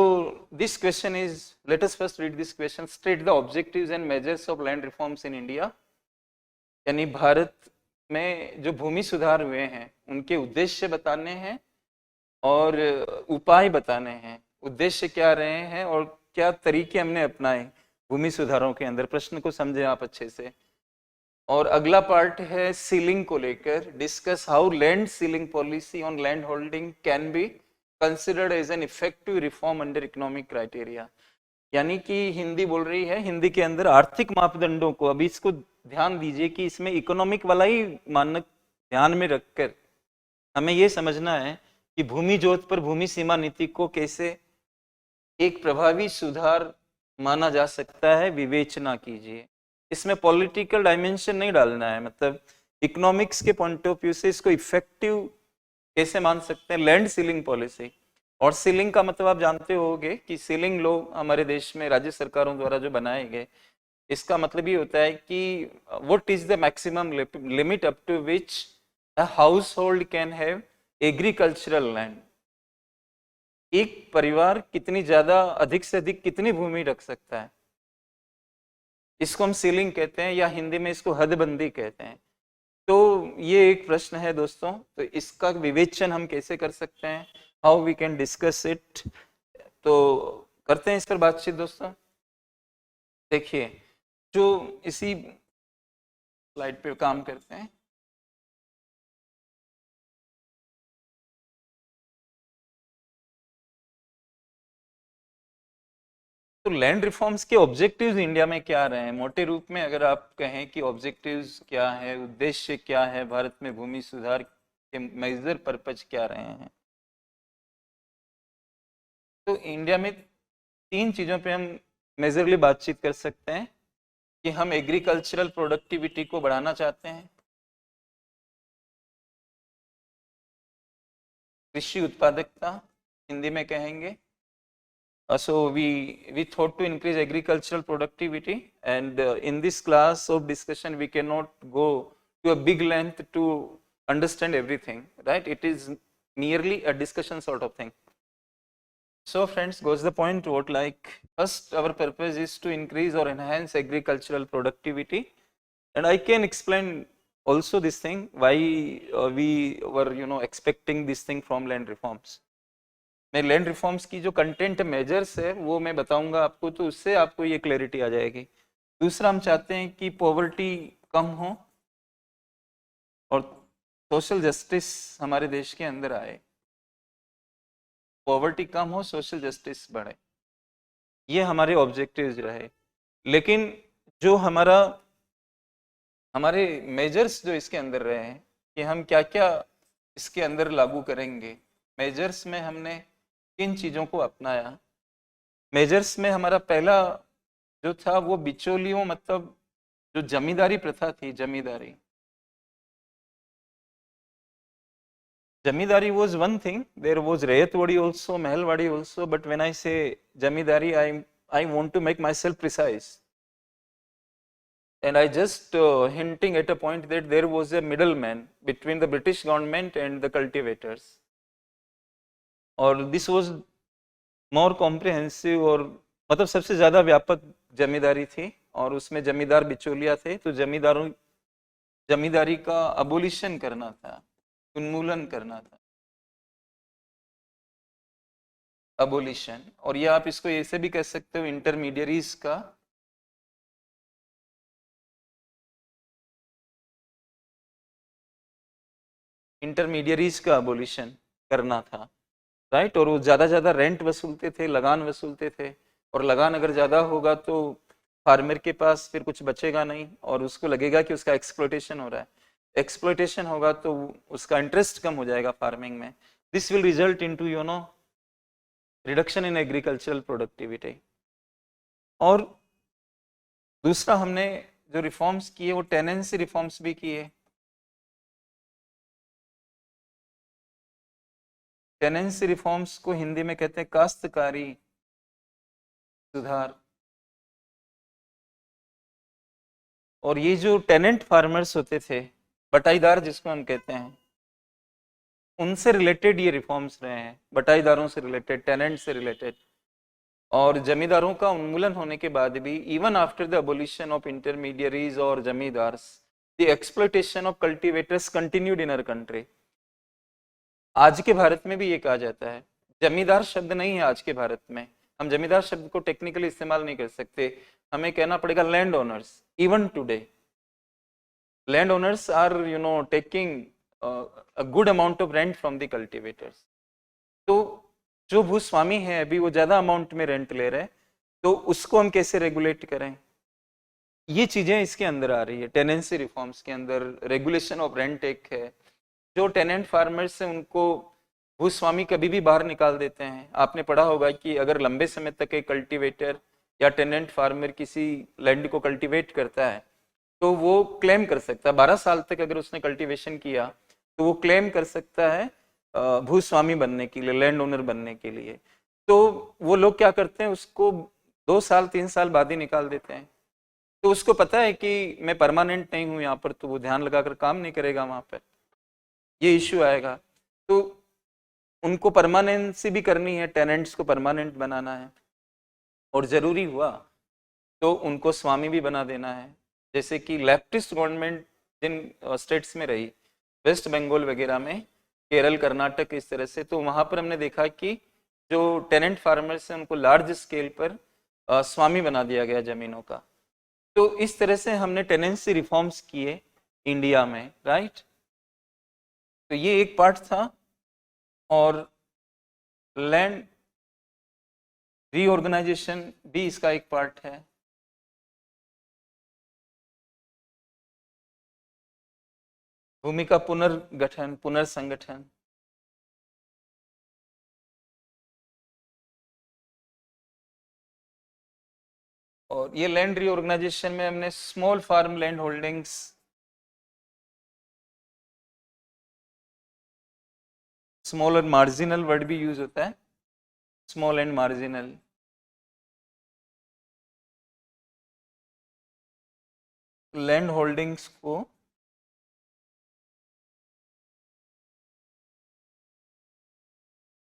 this question is, let us first read this question. State the objectives and measures of land reforms in India. यानी भारत में जो भूमि सुधार हुए हैं उनके उद्देश्य बताने हैं और उपाय बताने हैं। उद्देश्य क्या रहे हैं और क्या तरीके हमने अपनाए भूमि सुधारों के अंदर, प्रश्न को समझे आप अच्छे से। और अगला पार्ट है सीलिंग को लेकर, discuss how land ceiling policy on land holding can be considered as an effective reform under economic criteria. यानी कि हिंदी बोल रही है, हिंदी के अंदर आर्थिक मापदंडों को, अभी इसको ध्यान दीजिए कि इसमें इकोनॉमिक वाला ही मानक ध्यान में रखकर हमें यह समझना है कि भूमि जोत पर भूमि सीमा नीति को कैसे एक प्रभावी सुधार माना जा सकता है, विवेचना कीजिए। इसमें पॉलिटिकल डायमेंशन नहीं डालना है, मतलब इकोनॉमिक्स के पॉइंट ऑफ व्यू से इसको इफेक्टिव कैसे मान सकते हैं लैंड सीलिंग पॉलिसी। और सीलिंग का मतलब आप जानते होंगे कि सीलिंग लॉ हमारे देश में राज्य सरकारों द्वारा जो बनाए गए, इसका मतलब ये होता है कि what is the maximum limit up to which a household can have agricultural land. एक परिवार कितनी ज्यादा, अधिक से अधिक कितनी भूमि रख सकता है, इसको हम सीलिंग कहते हैं, या हिंदी में इसको हदबंदी कहते हैं। तो ये एक प्रश्न है दोस्तों, तो इसका विवेचन हम कैसे कर सकते हैं, how we can discuss it. तो करते हैं इस पर बातचीत दोस्तों। देखिए, जो इसी स्लाइड पे काम करते हैं। तो लैंड रिफॉर्म्स के ऑब्जेक्टिव्स इंडिया में क्या रहे हैं, मोटे रूप में अगर आप कहें कि ऑब्जेक्टिव्स क्या है, उद्देश्य क्या है, भारत में भूमि सुधार के मेजर पर्पज क्या रहे हैं, तो इंडिया में 3 चीजों पे हम मेजरली बातचीत कर सकते हैं कि हम एग्रीकल्चरल प्रोडक्टिविटी को बढ़ाना चाहते हैं, कृषि उत्पादकता हिंदी में कहेंगे। So we thought to increase agricultural productivity, and in this class of discussion we cannot go to a big length to understand everything, right? It is merely a discussion sort of thing. So friends, goes the point what, like, first our purpose is to increase or enhance agricultural productivity, and I can explain also this thing why we were expecting this thing from land reforms. मैं land reforms की जो content measures है वो मैं बताऊंगा आपको, तो उससे आपको ये क्लैरिटी आ जाएगी। दूसरा, हम चाहते हैं कि पॉवर्टी कम हो और सोशल जस्टिस हमारे देश के अंदर आए, पॉवर्टी कम हो, सोशल जस्टिस बढ़े, ये हमारे ऑब्जेक्टिव्स रहे। लेकिन जो हमारे मेजर्स जो इसके अंदर रहे हैं कि हम क्या क्या इसके अंदर लागू करेंगे, मेजर्स में हमने किन चीज़ों को अपनाया। मेजर्स में हमारा पहला जो था वो बिचौलियों, मतलब जो जमींदारी प्रथा थी, जमींदारी was one thing, there was ryotwari also, Mahalwari also, but when I say zamindari, I want to make myself precise, and I just hinting at a point that there was a middleman between the British government and the cultivators, और this was more comprehensive, और मतलब सबसे ज्यादा व्यापक जमींदारी थी, और उसमें जमींदार बिचौलिया थे। तो जमींदारी का अबोलिशन करना था, उन्मूलन करना था, अबोलिशन। और ये आप इसको ऐसे भी कह सकते हो, इंटरमीडियरीज का अबोलिशन करना था, राइट। और वो ज्यादा रेंट वसूलते थे, लगान वसूलते थे, और लगान अगर ज्यादा होगा तो फार्मर के पास फिर कुछ बचेगा नहीं, और उसको लगेगा कि उसका एक्सप्लॉयटेशन हो रहा है। एक्सप्लॉयटेशन होगा तो उसका इंटरेस्ट कम हो जाएगा फार्मिंग में। This will result into reduction in agricultural productivity. और दूसरा हमने जो रिफॉर्म्स किए वो टेनेंसी रिफॉर्म्स भी किए। टेनेंसी रिफॉर्म्स को हिंदी में कहते हैं काश्तकारी सुधार। और ये जो टेनेंट फार्मर्स होते थे, बटाईदार जिसको हम कहते हैं, उनसे रिलेटेड ये रिफॉर्म्स रहे हैं, बटाईदारों से रिलेटेड, टेनेंट से रिलेटेड। और जमींदारों का उन्मूलन होने के बाद भी, even after the abolition of intermediaries और zamindars, the exploitation of cultivators continued in our country. आज के भारत में भी ये कहा जाता है, जमींदार शब्द नहीं है आज के भारत में, हम जमींदार शब्द को टेक्निकली इस्तेमाल नहीं कर सकते, हमें कहना पड़ेगा land owners. Even today land owners are taking a good amount of rent from the cultivators। तो जो भूस्वामी है अभी वो ज्यादा अमाउंट में रेंट ले रहे हैं, तो उसको हम कैसे रेगुलेट करें, ये चीजें इसके अंदर आ रही है। टेनेंसी रिफॉर्म्स के अंदर रेगुलेशन ऑफ रेंट एक है। जो टेनेंट फार्मर्स हैं उनको भूस्वामी कभी भी बाहर निकाल देते हैं। आपने पढ़ा होगा कि अगर लंबे समय तक एक कल्टीवेटर या टेनेंट फार्मर किसी लैंड को कल्टीवेट करता है तो वो क्लेम कर सकता है, 12 साल तक अगर उसने कल्टीवेशन किया तो वो क्लेम कर सकता है भूस्वामी बनने के लिए, लैंड ओनर बनने के लिए। तो वो लोग क्या करते हैं, उसको 2 साल 3 साल बाद ही निकाल देते हैं। तो उसको पता है कि मैं परमानेंट नहीं हूं यहाँ पर, तो वो ध्यान लगाकर काम नहीं करेगा वहां पर, ये इश्यू आएगा। तो उनको परमानेंसी भी करनी है, टेनेंट्स को परमानेंट बनाना है, और जरूरी हुआ तो उनको स्वामी भी बना देना है। जैसे कि लेफ्टिस्ट गवर्नमेंट जिन स्टेट्स में रही, वेस्ट बंगाल वगैरह में, केरल, कर्नाटक, इस तरह से, तो वहां पर हमने देखा कि जो टेनेंट फार्मर्स हैं उनको लार्ज स्केल पर स्वामी बना दिया गया जमीनों का। तो इस तरह से हमने टेनेंसी रिफॉर्म्स किए इंडिया में, राइट। तो ये एक पार्ट था। और लैंड रीऑर्गेनाइजेशन भी इसका एक पार्ट है। भूमि का पुनर्गठन, पुनर्संगठन। और ये लैंड रीऑर्गेनाइजेशन में हमने small farm land holdings, small और मार्जिनल वर्ड भी यूज होता है, small and marginal. Land holdings को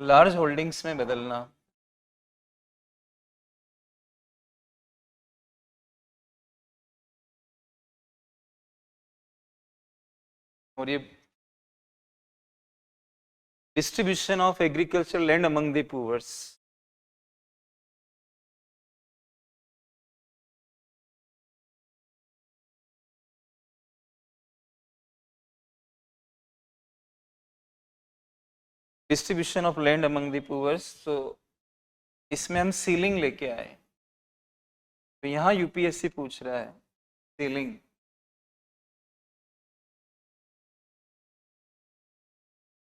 लार्ज होल्डिंग्स में बदलना। और ये distribution of agricultural land among the poor। Distribution of land among the poors, तो इसमें हम सीलिंग लेके आए। तो यहाँ यूपीएससी पूछ रहा है सीलिंग,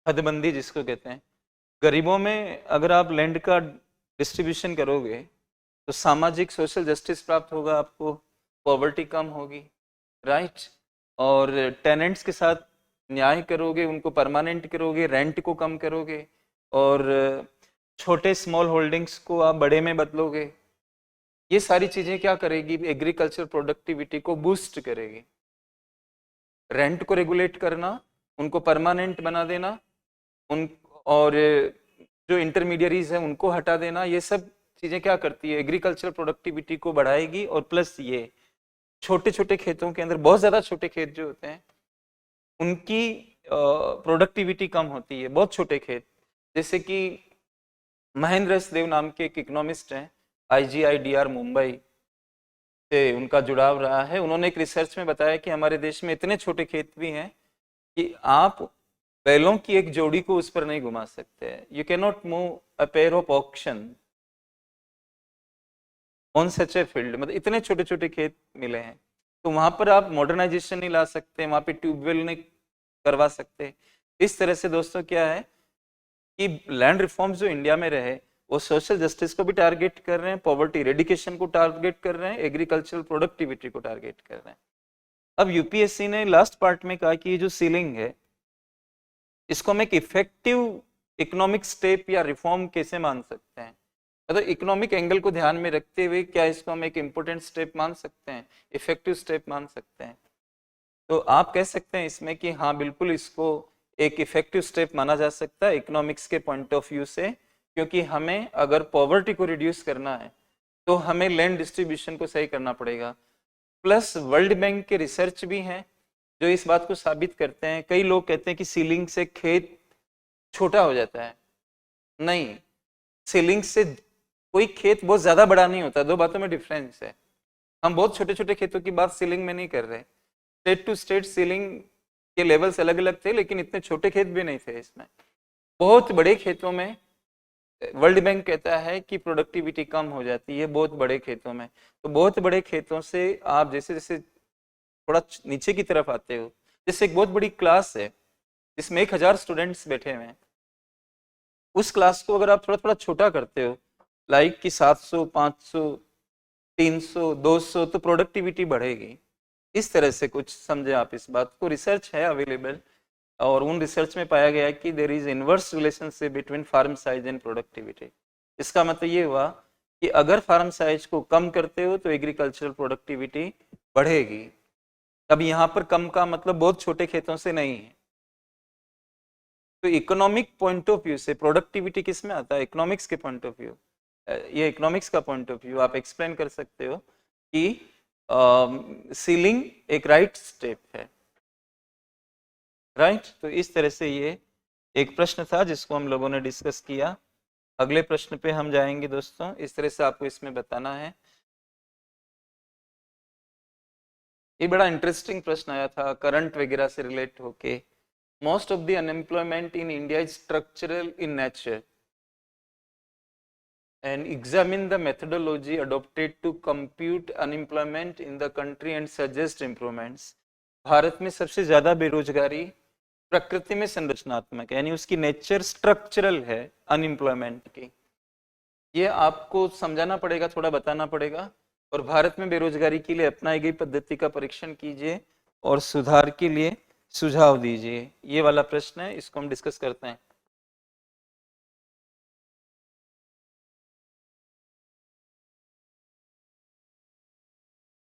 हदबंदी जिसको कहते हैं। गरीबों में अगर आप लैंड का डिस्ट्रीब्यूशन करोगे तो सामाजिक सोशल जस्टिस प्राप्त होगा आपको, पॉवर्टी कम होगी, राइट। और टेनेंट्स के साथ न्याय करोगे, उनको परमानेंट करोगे, रेंट को कम करोगे, और छोटे स्मॉल होल्डिंग्स को आप बड़े में बदलोगे। ये सारी चीजें क्या करेगी, एग्रीकल्चर प्रोडक्टिविटी को बूस्ट करेगी। रेंट को रेगुलेट करना, उनको परमानेंट बना देना, उन और जो इंटरमीडियरीज हैं उनको हटा देना, ये सब चीजें क्या करती है, एग्रीकल्चर प्रोडक्टिविटी को बढ़ाएगी। और प्लस ये छोटे छोटे खेतों के अंदर, बहुत ज्यादा छोटे खेत जो होते हैं, उनकी प्रोडक्टिविटी कम होती है, बहुत छोटे खेत, जैसे कि महेंद्र एस देव नाम के एक इकोनॉमिस्ट हैं, IGIDR मुंबई से उनका जुड़ाव रहा है। उन्होंने एक रिसर्च में बताया कि हमारे देश में इतने छोटे खेत भी हैं कि आप बैलों की एक जोड़ी को उस पर नहीं घुमा सकते हैं। You can not move a pair of auction on such a field, मतलब इतने छोटे छोटे खेत मिले हैं, तो वहां पर आप मॉडर्नाइजेशन नहीं ला सकते, वहां पे ट्यूबवेल नहीं करवा सकते। इस तरह से दोस्तों क्या है कि लैंड रिफॉर्म्स जो इंडिया में रहे वो सोशल जस्टिस को भी टारगेट कर रहे हैं, पॉवर्टी रेडिकेशन को टारगेट कर रहे हैं, एग्रीकल्चरल प्रोडक्टिविटी को टारगेट कर रहे हैं। अब यूपीएससी ने लास्ट पार्ट में कहा कि ये जो सीलिंग है इसको हम एक इफेक्टिव इकोनॉमिक स्टेप या रिफॉर्म कैसे मान सकते हैं, मतलब इकोनॉमिक एंगल को ध्यान में रखते हुए क्या इसको हम एक इम्पोर्टेंट स्टेप मान सकते हैं, इफेक्टिव स्टेप मान सकते हैं। तो आप कह सकते हैं इसमें कि हाँ बिल्कुल इसको एक इफेक्टिव स्टेप माना जा सकता है इकोनॉमिक्स के पॉइंट ऑफ व्यू से, क्योंकि हमें अगर पॉवर्टी को रिड्यूस करना है तो हमें लैंड डिस्ट्रीब्यूशन को सही करना पड़ेगा। प्लस वर्ल्ड बैंक के रिसर्च भी हैं जो इस बात को साबित करते हैं। कई लोग कहते हैं कि सीलिंग से खेत छोटा हो जाता है, नहीं, सीलिंग से कोई खेत बहुत ज्यादा बड़ा नहीं होता, दो बातों में डिफरेंस है। हम बहुत छोटे छोटे खेतों की बात सीलिंग में नहीं कर रहे, स्टेट टू स्टेट सीलिंग के लेवल्स अलग अलग थे, लेकिन इतने छोटे खेत भी नहीं थे इसमें। बहुत बड़े खेतों में वर्ल्ड बैंक कहता है कि प्रोडक्टिविटी कम हो जाती है बहुत बड़े खेतों में। तो बहुत बड़े खेतों से आप जैसे जैसे थोड़ा नीचे की तरफ आते हो, जैसे एक बहुत बड़ी क्लास है जिसमें 1000 स्टूडेंट्स बैठे हुए हैं, उस क्लास को अगर आप थोड़ा थोड़ा छोटा करते हो, लाइक कि 700, 500, 300, 200, तो प्रोडक्टिविटी बढ़ेगी। इस तरह से कुछ समझे आप इस बात को। रिसर्च है अवेलेबल और उन रिसर्च में पाया गया कि there is inverse relationship between farm size and productivity. इसका मतलब ये हुआ कि अगर फार्म साइज को कम करते हो तो एग्रीकल्चरल प्रोडक्टिविटी बढ़ेगी। अब यहाँ पर कम का मतलब बहुत छोटे खेतों से नहीं है। तो इकोनॉमिक पॉइंट ऑफ व्यू से प्रोडक्टिविटी किस में आता है, इकोनॉमिक्स के पॉइंट ऑफ व्यू, ये इकोनॉमिक्स का पॉइंट ऑफ व्यू आप एक्सप्लेन कर सकते हो कि सीलिंग एक राइट स्टेप है, राइट। तो इस तरह से ये एक प्रश्न था जिसको हम लोगों ने डिस्कस किया। अगले प्रश्न पे हम जाएंगे दोस्तों, इस तरह से आपको इसमें बताना है। ये बड़ा इंटरेस्टिंग प्रश्न आया था करंट वगैरह से रिलेट होके। Most of the unemployment in India is structural in nature and examine the methodology adopted to compute unemployment in the country and suggest improvements। Bharat में सबसे ज्यादा बेरोजगारी प्रकृति में संरचनात्मक है, यानी उसकी नेचर स्ट्रक्चरल है अनएम्प्लॉयमेंट की। ये आपको समझाना पड़ेगा, थोड़ा बताना पड़ेगा। और भारत में बेरोजगारी के लिए अपनाई गई पद्धति का परीक्षण कीजिए और सुधार के लिए सुझाव दीजिए। ये वाला प्रश्न है, इसको हम डिस्कस करते हैं।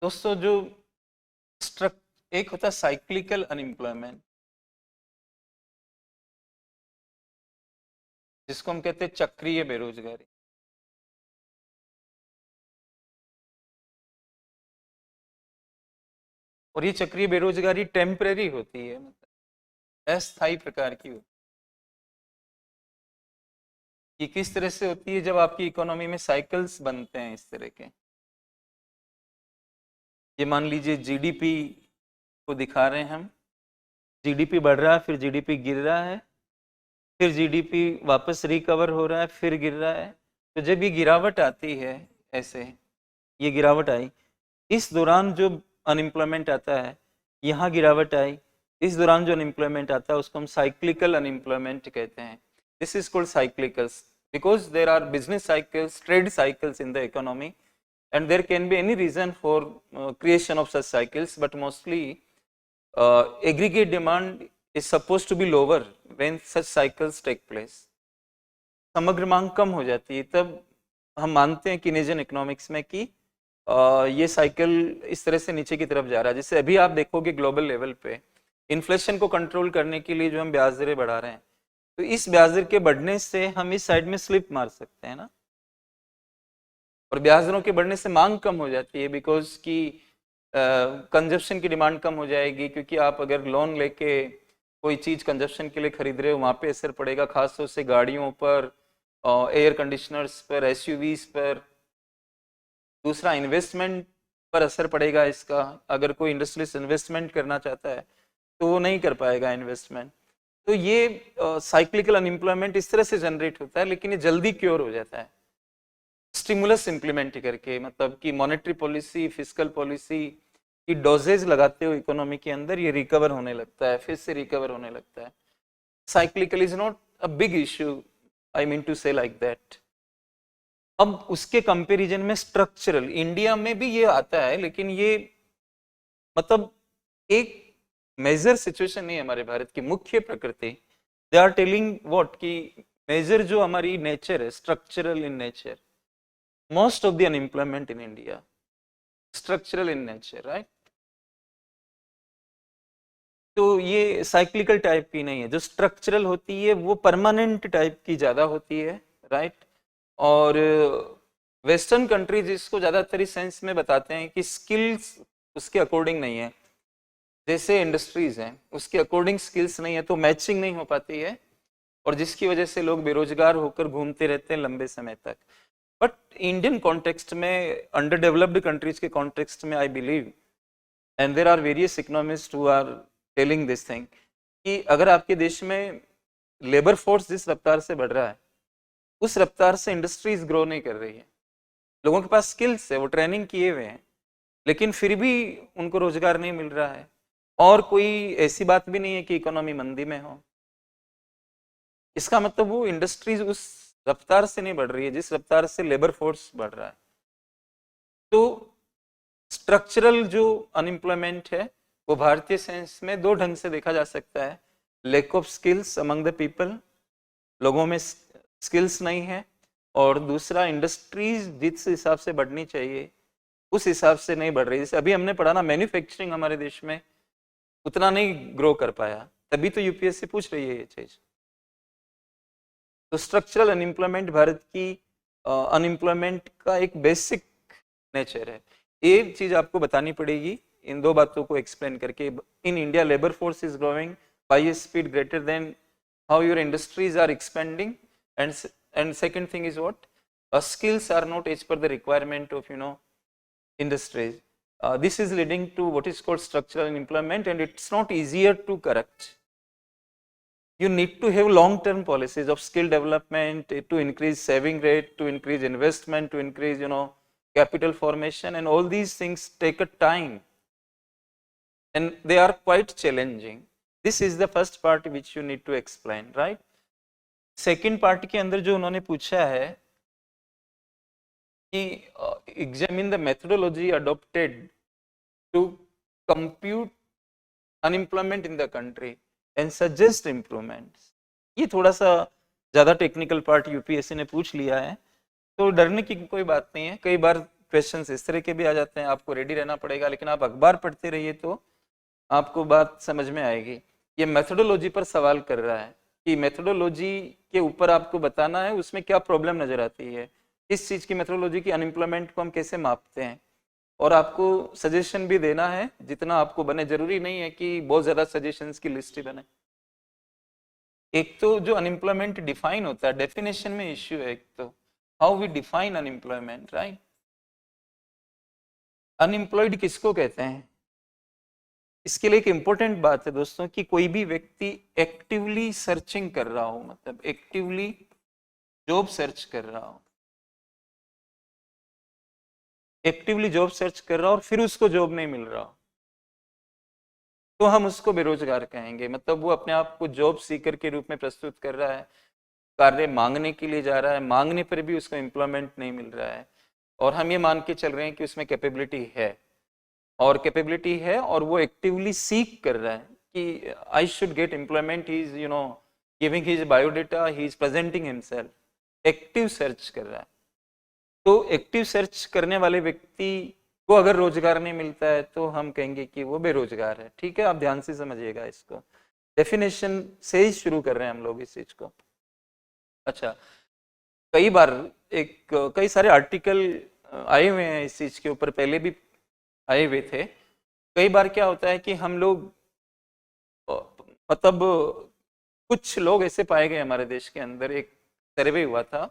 दोस्तों जो एक होता है साइक्लिकल अनएम्प्लॉयमेंट, जिसको हम कहते हैं चक्रीय बेरोजगारी। और ये चक्रीय बेरोजगारी टेम्परेरी होती है, मतलब अस्थायी प्रकार की होती है। ये किस तरह से होती है, जब आपकी इकोनॉमी में साइकिल्स बनते हैं इस तरह के। ये मान लीजिए जीडीपी को दिखा रहे हैं हम, जीडीपी बढ़ रहा है, फिर जीडीपी गिर रहा है, फिर जीडीपी वापस रिकवर हो रहा है, फिर गिर रहा है। तो जब ये गिरावट आती है, ऐसे ये गिरावट आई, इस दौरान जो अनएम्प्लॉयमेंट आता है, यहाँ गिरावट आई, इस दौरान जो अनएम्प्लॉयमेंट आता है उसको हम साइक्लिकल अनएम्प्लॉयमेंट कहते हैं। This is called cyclicals because there are business cycles, trade cycles in the economy, and there can be any reason for creation of such cycles, but mostly aggregate demand is supposed to be lower when such cycles take place। समग्र मांग कम हो जाती है, तब हम मानते हैं कीनेजियन economics में कि ये साइकिल इस तरह से नीचे की तरफ जा रहा है। जैसे अभी आप देखोगे ग्लोबल लेवल पे इन्फ्लेशन को कंट्रोल करने के लिए जो हम ब्याज दरें बढ़ा रहे हैं, तो इस ब्याज दर के बढ़ने से हम इस साइड में स्लिप मार सकते हैं ना, और ब्याज दरों के बढ़ने से मांग कम हो जाती है, बिकॉज की कंजप्शन की डिमांड कम हो जाएगी, क्योंकि आप अगर लोन लेके कोई चीज कंजप्शन के लिए खरीद रहे हो वहां पे असर पड़ेगा, खासतौर से गाड़ियों पर, एयर कंडीशनर्स पर, एसयूवीज पर। दूसरा, इन्वेस्टमेंट पर असर पड़ेगा इसका। अगर कोई इंडस्ट्रियलिस्ट इन्वेस्टमेंट करना चाहता है तो वो नहीं कर पाएगा इन्वेस्टमेंट। तो ये साइक्लिकल अनएम्प्लॉयमेंट इस तरह से जनरेट होता है, लेकिन ये जल्दी क्योर हो जाता है स्टिमुलस इम्प्लीमेंट करके, मतलब कि मॉनेटरी पॉलिसी, फिस्कल पॉलिसी की डोजेज लगाते हो इकोनॉमी के अंदर, ये रिकवर होने लगता है, फिर से रिकवर होने लगता है। Cyclical is not a big issue, I mean to say like that. अब उसके कंपैरिजन में स्ट्रक्चरल, इंडिया में भी ये आता है, लेकिन ये मतलब एक मेजर सिचुएशन नहीं है हमारे भारत की, मुख्य प्रकृति। दे आर टेलिंग व्हाट कि मेजर जो हमारी नेचर है, structural in nature, most of the unemployment in India structural in nature, right? तो ये साइक्लिकल टाइप की नहीं है, जो स्ट्रक्चरल होती है वो परमानेंट टाइप की ज्यादा होती है, राइट? और वेस्टर्न कंट्रीज इसको ज्यादातर इस सेंस में बताते हैं कि स्किल्स उसके अकॉर्डिंग नहीं है, जैसे इंडस्ट्रीज हैं उसके अकॉर्डिंग स्किल्स नहीं है, तो मैचिंग नहीं हो पाती है, और जिसकी वजह से लोग बेरोजगार होकर घूमते रहते हैं लंबे समय तक। बट इंडियन कॉन्टेक्स्ट में, अंडर डेवलप्ड कंट्रीज के कॉन्टेक्स्ट में, I believe, and there are various economist who are telling this thing, कि अगर आपके देश में लेबर फोर्स जिस रफ्तार से बढ़ रहा है उस रफ्तार से इंडस्ट्रीज ग्रो नहीं कर रही है। लोगों के पास स्किल्स है, वो ट्रेनिंग किए हुए हैं, लेकिन फिर भी उनको रोजगार नहीं मिल रहा है। और कोई ऐसी बात भी नहीं है कि इकोनॉमी मंदी में हो, इसका मतलब वो इंडस्ट्रीज उस रफ्तार से नहीं बढ़ रही है जिस रफ्तार से लेबर फोर्स बढ़ रहा है। तो स्ट्रक्चरल जो अनएम्प्लॉयमेंट है वो भारतीय सेंस में दो ढंग से देखा जा सकता है। Lack of skills among the people, लोगों में स्किल्स नहीं है, और दूसरा इंडस्ट्रीज जिस हिसाब से बढ़नी चाहिए उस हिसाब से नहीं बढ़ रही। जैसे अभी हमने पढ़ा ना, मैन्युफैक्चरिंग हमारे देश में उतना नहीं ग्रो कर पाया, तभी तो यूपीएससी पूछ रही है ये चीज। तो स्ट्रक्चरल अनएम्प्लॉयमेंट भारत की अनएम्प्लॉयमेंट का एक बेसिक नेचर है। ये चीज आपको बतानी पड़ेगी इन दो बातों को एक्सप्लेन करके। In India labour force is growing by a speed greater than how your industries are expanding, and second thing is what, skills are not as per the requirement of industries. This is leading to what is called structural unemployment, and it's not easier to correct. You need to have long term policies of skill development to increase saving rate, to increase investment, to increase capital formation, and all these things take a time and they are quite challenging. This is the first part which you need to explain, right? Second part के अंदर जो उन्होंने पूछा है कि examine the methodology adopted to compute unemployment in the country and suggest improvements. ये थोड़ा सा ज़्यादा टेक्निकल पार्ट यूपीएससी ने पूछ लिया है, तो डरने की कोई बात नहीं है। कई बार क्वेश्चंस इस तरह के भी आ जाते हैं, आपको रेडी रहना पड़ेगा, लेकिन आप अखबार पढ़ते रहिए तो आपको बात समझ में आएगी। ये मेथोडोलॉजी पर सवाल कर रहा है कि मेथोडोलॉजी के ऊपर आपको बताना है उसमें क्या प्रॉब्लम नजर आती है, किस चीज की मेथोडोलॉजी की अनएम्प्लॉयमेंट को हम कैसे मापते हैं, और आपको सजेशन भी देना है जितना आपको बने। जरूरी नहीं है कि बहुत ज्यादा सजेशंस की लिस्ट ही बने। एक तो जो अनएम्प्लॉयमेंट डिफाइन होता है, डेफिनेशन में इश्यू है। एक तो how we define unemployment, right? Unemployed किसको कहते हैं? इसके लिए एक इंपॉर्टेंट बात है दोस्तों कि कोई भी व्यक्ति एक्टिवली सर्चिंग कर रहा हो, मतलब एक्टिवली जॉब सर्च कर रहा हो, एक्टिवली जॉब सर्च कर रहा हो और फिर उसको जॉब नहीं मिल रहा हो, तो हम उसको बेरोजगार कहेंगे। मतलब वो अपने आप को जॉब सीकर के रूप में प्रस्तुत कर रहा है, कार्य मांगने के लिए जा रहा है, मांगने पर भी उसको एम्प्लॉयमेंट नहीं मिल रहा है, और हम ये मान के चल रहे हैं कि उसमें कैपेबिलिटी है, और कैपेबिलिटी है और वो एक्टिवली सीक कर रहा है कि I should get employment. He is giving his biodata, he is presenting himself, active search कर रहा है। तो एक्टिव सर्च करने वाले व्यक्ति को अगर रोजगार नहीं मिलता है तो हम कहेंगे कि वो बेरोजगार है। ठीक है, आप ध्यान से समझिएगा इसको, डेफिनेशन से ही शुरू कर रहे हैं हम लोग इस चीज को। अच्छा, कई बार कई सारे आर्टिकल आए हुए हैं इस चीज के ऊपर, पहले भी आए हुए थे। कई बार क्या होता है कि हम लोग मतलब कुछ लोग ऐसे पाए गए हमारे देश के अंदर, एक सर्वे हुआ था,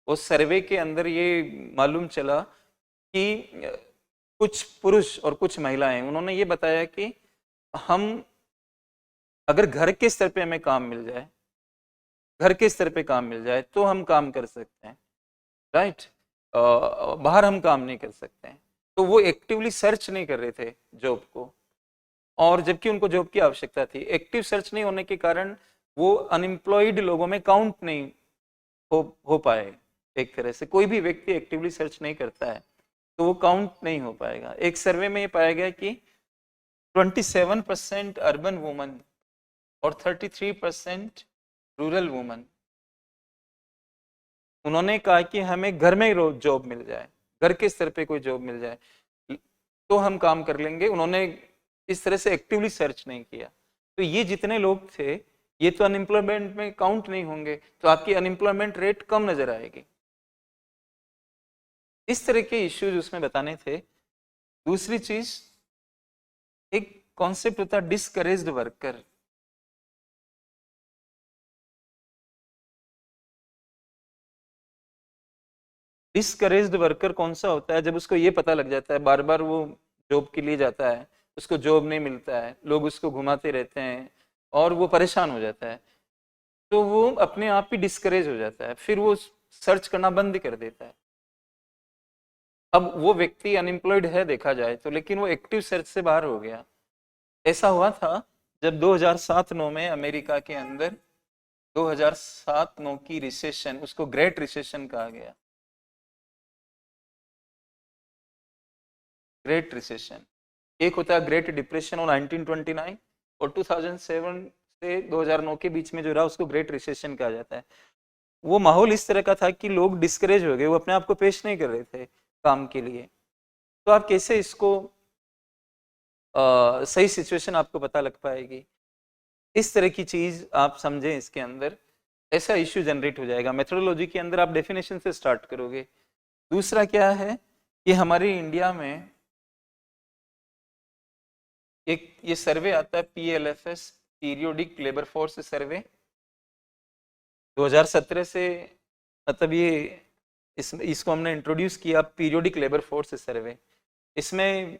उस सर्वे के अंदर ये मालूम चला कि कुछ पुरुष और कुछ महिलाएं, उन्होंने ये बताया कि हम अगर घर के स्तर पे हमें काम मिल जाए, घर के स्तर पे काम मिल जाए तो हम काम कर सकते हैं, राइट। बाहर हम काम नहीं कर सकते हैं। तो वो एक्टिवली सर्च नहीं कर रहे थे जॉब को, और जबकि उनको जॉब की आवश्यकता थी। एक्टिव सर्च नहीं होने के कारण वो अनएम्प्लॉयड लोगों में काउंट नहीं हो पाए। एक तरह से कोई भी व्यक्ति एक्टिवली सर्च नहीं करता है तो वो काउंट नहीं हो पाएगा। एक सर्वे में ये पाया गया कि 27% अर्बन वुमन और 33% रूरल वुमन, उन्होंने कहा कि हमें घर में जॉब मिल जाए, घर के स्तर पे कोई जॉब मिल जाए तो हम काम कर लेंगे। उन्होंने इस तरह से एक्टिवली सर्च नहीं किया। तो ये जितने लोग थे ये तो अनएम्प्लॉयमेंट में काउंट नहीं होंगे, तो आपकी अनएम्प्लॉयमेंट रेट कम नजर आएगी। इस तरह के इश्यूज उसमें बताने थे। दूसरी चीज, एक कॉन्सेप्ट होता है डिस्करेज्ड वर्कर। डिस्करेज्ड वर्कर कौन सा होता है? जब उसको ये पता लग जाता है, बार बार वो जॉब के लिए जाता है, उसको जॉब नहीं मिलता है, लोग उसको घुमाते रहते हैं और वो परेशान हो जाता है, तो वो अपने आप ही डिस्करेज हो जाता है, फिर वो सर्च करना बंद कर देता है। अब वो व्यक्ति अनएम्प्लॉयड है देखा जाए तो, लेकिन वो एक्टिव सर्च से बाहर हो गया। ऐसा हुआ था जब 2007-9 में अमेरिका के अंदर 2007-9 की रिसेशन, उसको ग्रेट रिसेशन कहा गया। ग्रेट रिसेशन, एक होता है ग्रेट डिप्रेशन और 1929, और 2007 से 2009 के बीच में जो रहा उसको ग्रेट रिसेशन कहा जाता है। वो माहौल इस तरह का था कि लोग डिस्करेज हो गए, वो अपने आप को पेश नहीं कर रहे थे काम के लिए। तो आप कैसे इसको सही सिचुएशन आपको पता लग पाएगी, इस तरह की चीज आप समझें इसके अंदर, ऐसा इश्यू जनरेट हो जाएगा। मेथोडोलॉजी के अंदर आप डेफिनेशन से स्टार्ट करोगे। दूसरा क्या है कि हमारे इंडिया में एक ये सर्वे आता है PLFS, periodic labour force survey, 2017 से, मतलब ये इसको हमने इंट्रोड्यूस किया, पीरियोडिक लेबर फोर्स सर्वे। इसमें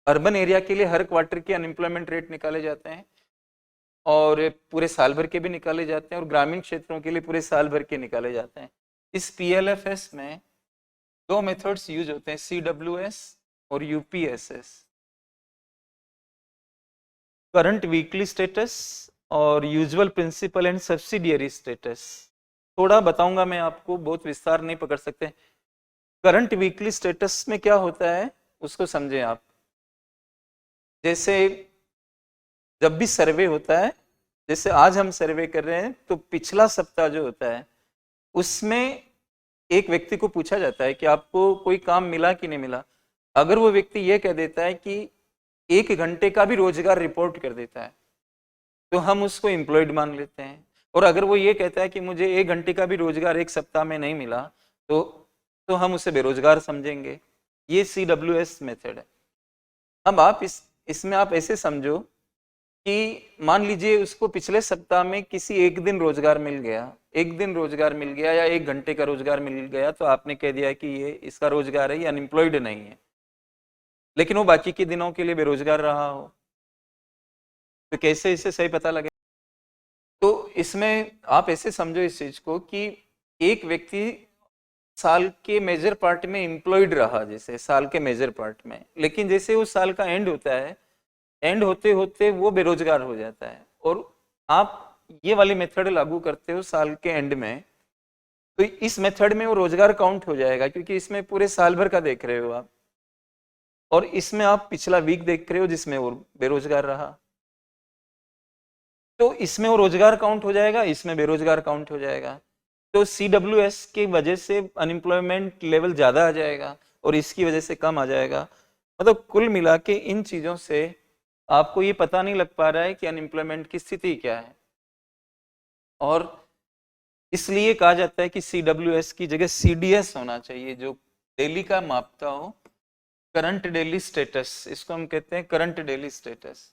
अर्बन एरिया के लिए हर क्वार्टर के अनएम्प्लॉयमेंट रेट निकाले जाते हैं और पूरे साल भर के भी निकाले जाते हैं, और ग्रामीण क्षेत्रों के लिए पूरे साल भर के निकाले जाते हैं। इस PLFS में दो मेथड्स यूज होते हैं, CWS और UPSS, करंट वीकली स्टेटस और usual principal and subsidiary status. थोड़ा बताऊंगा मैं आपको, बहुत विस्तार नहीं पकड़ सकते। करंट वीकली स्टेटस में क्या होता है उसको समझें आप। जैसे जब भी सर्वे होता है, जैसे आज हम सर्वे कर रहे हैं, तो पिछला सप्ताह जो होता है उसमें एक व्यक्ति को पूछा जाता है कि आपको कोई काम मिला कि नहीं मिला। अगर वो व्यक्ति ये कह देता है कि 1 घंटे का भी रोजगार रिपोर्ट कर देता है तो हम उसको एम्प्लॉयड मान लेते हैं, और अगर वो ये कहता है कि मुझे 1 घंटे का भी रोजगार 1 सप्ताह में नहीं मिला तो हम उसे बेरोजगार समझेंगे। ये CWS मेथड है। अब आप इसमें आप ऐसे समझो कि मान लीजिए उसको पिछले सप्ताह में किसी एक दिन रोजगार मिल गया, 1 दिन रोजगार मिल गया या 1 घंटे का रोजगार मिल गया, तो आपने कह दिया कि ये इसका रोजगार है, ये अनएम्प्लॉयड नहीं है। लेकिन वो बाकी के दिनों के लिए बेरोजगार रहा हो, तो कैसे इसे सही पता लगे? तो इसमें आप ऐसे समझो इस चीज को कि एक व्यक्ति साल के मेजर पार्ट में एम्प्लॉयड रहा, जैसे साल के मेजर पार्ट में, लेकिन जैसे उस साल का एंड होता है, एंड होते होते वो बेरोजगार हो जाता है, और आप ये वाली मेथड लागू करते हो साल के एंड में, तो इस मेथड में वो रोजगार काउंट हो जाएगा, क्योंकि इसमें पूरे साल भर का देख रहे हो आप, और इसमें आप पिछला वीक देख रहे हो जिसमें वो बेरोजगार रहा, तो इसमें वो रोजगार काउंट हो जाएगा, इसमें बेरोजगार काउंट हो जाएगा। तो CWS की वजह से अनएम्प्लॉयमेंट लेवल ज्यादा आ जाएगा और इसकी वजह से कम आ जाएगा। मतलब कुल मिला के इन चीजों से आपको ये पता नहीं लग पा रहा है कि अनएम्प्लॉयमेंट की स्थिति क्या है, और इसलिए कहा जाता है कि CWS की जगह CDS होना चाहिए, जो डेली का मापता हो, करंट डेली स्टेटस, इसको हम कहते हैं करंट डेली स्टेटस।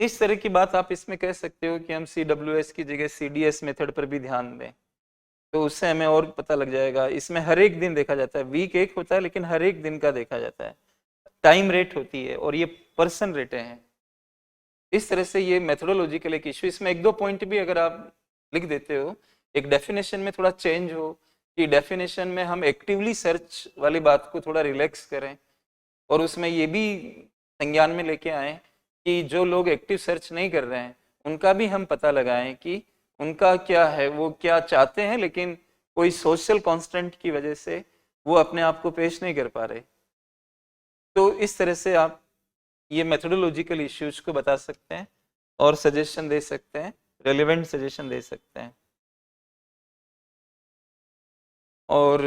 इस तरह की बात आप इसमें कह सकते हो कि हम CWS की जगह CDS मेथड पर भी ध्यान दें, तो उससे हमें और पता लग जाएगा। इसमें हर एक दिन देखा जाता है, वीक एक होता है लेकिन हर एक दिन का देखा जाता है, टाइम रेट होती है और ये पर्सन रेटें हैं। इस तरह से ये मेथोडोलॉजिकल एक इशू, इसमें एक दो पॉइंट भी अगर आप लिख देते हो, एक डेफिनेशन में थोड़ा चेंज हो कि डेफिनेशन में हम एक्टिवली सर्च वाली बात को थोड़ा रिलैक्स करें, और उसमें ये भी संज्ञान में लेके आए कि जो लोग एक्टिव सर्च नहीं कर रहे हैं उनका भी हम पता लगाएं कि उनका क्या है, वो क्या चाहते हैं लेकिन कोई सोशल कांस्टेंट की वजह से वो अपने आप को पेश नहीं कर पा रहे। तो इस तरह से आप ये मेथोडोलॉजिकल इश्यूज को बता सकते हैं और सजेशन दे सकते हैं, रेलिवेंट सजेशन दे सकते हैं। और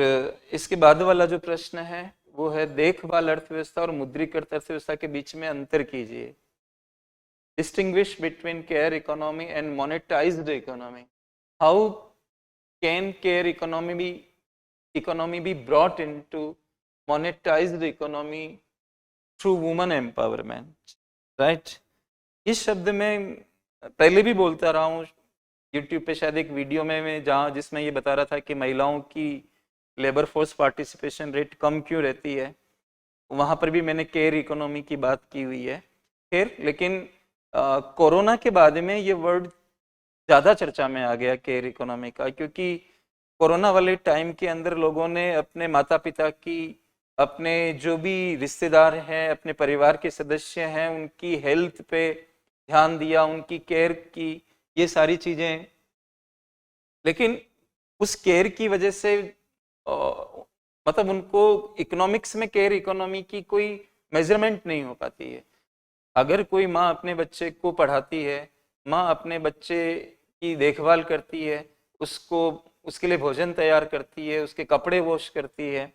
इसके बाद वाला जो प्रश्न है वो है देखभाल अर्थव्यवस्था और मुद्रीकृत अर्थव्यवस्था के बीच में अंतर कीजिए। Distinguish between care economy and monetized economy. How can care economy be brought into monetized economy through woman empowerment? Right? इस शब्द में पहले भी बोलता रहा हूँ, YouTube पे शायद एक वीडियो में मैं जहाँ जिसमें ये बता रहा था कि महिलाओं की लेबर फोर्स पार्टिसिपेशन रेट कम क्यों रहती है, वहाँ पर भी मैंने केयर इकोनॉमी की बात की हुई है। खैर, लेकिन कोरोना के बाद में ये वर्ड ज़्यादा चर्चा में आ गया केयर इकोनॉमी का, क्योंकि कोरोना वाले टाइम के अंदर लोगों ने अपने माता पिता की, अपने जो भी रिश्तेदार हैं, अपने परिवार के सदस्य हैं, उनकी हेल्थ पे ध्यान दिया, उनकी केयर की, ये सारी चीज़ें। लेकिन उस केयर की वजह से मतलब उनको इकोनॉमिक्स में केयर इकोनॉमी की कोई मेजरमेंट नहीं हो पाती है। अगर कोई माँ अपने बच्चे को पढ़ाती है, माँ अपने बच्चे की देखभाल करती है, उसको उसके लिए भोजन तैयार करती है, उसके कपड़े वॉश करती है,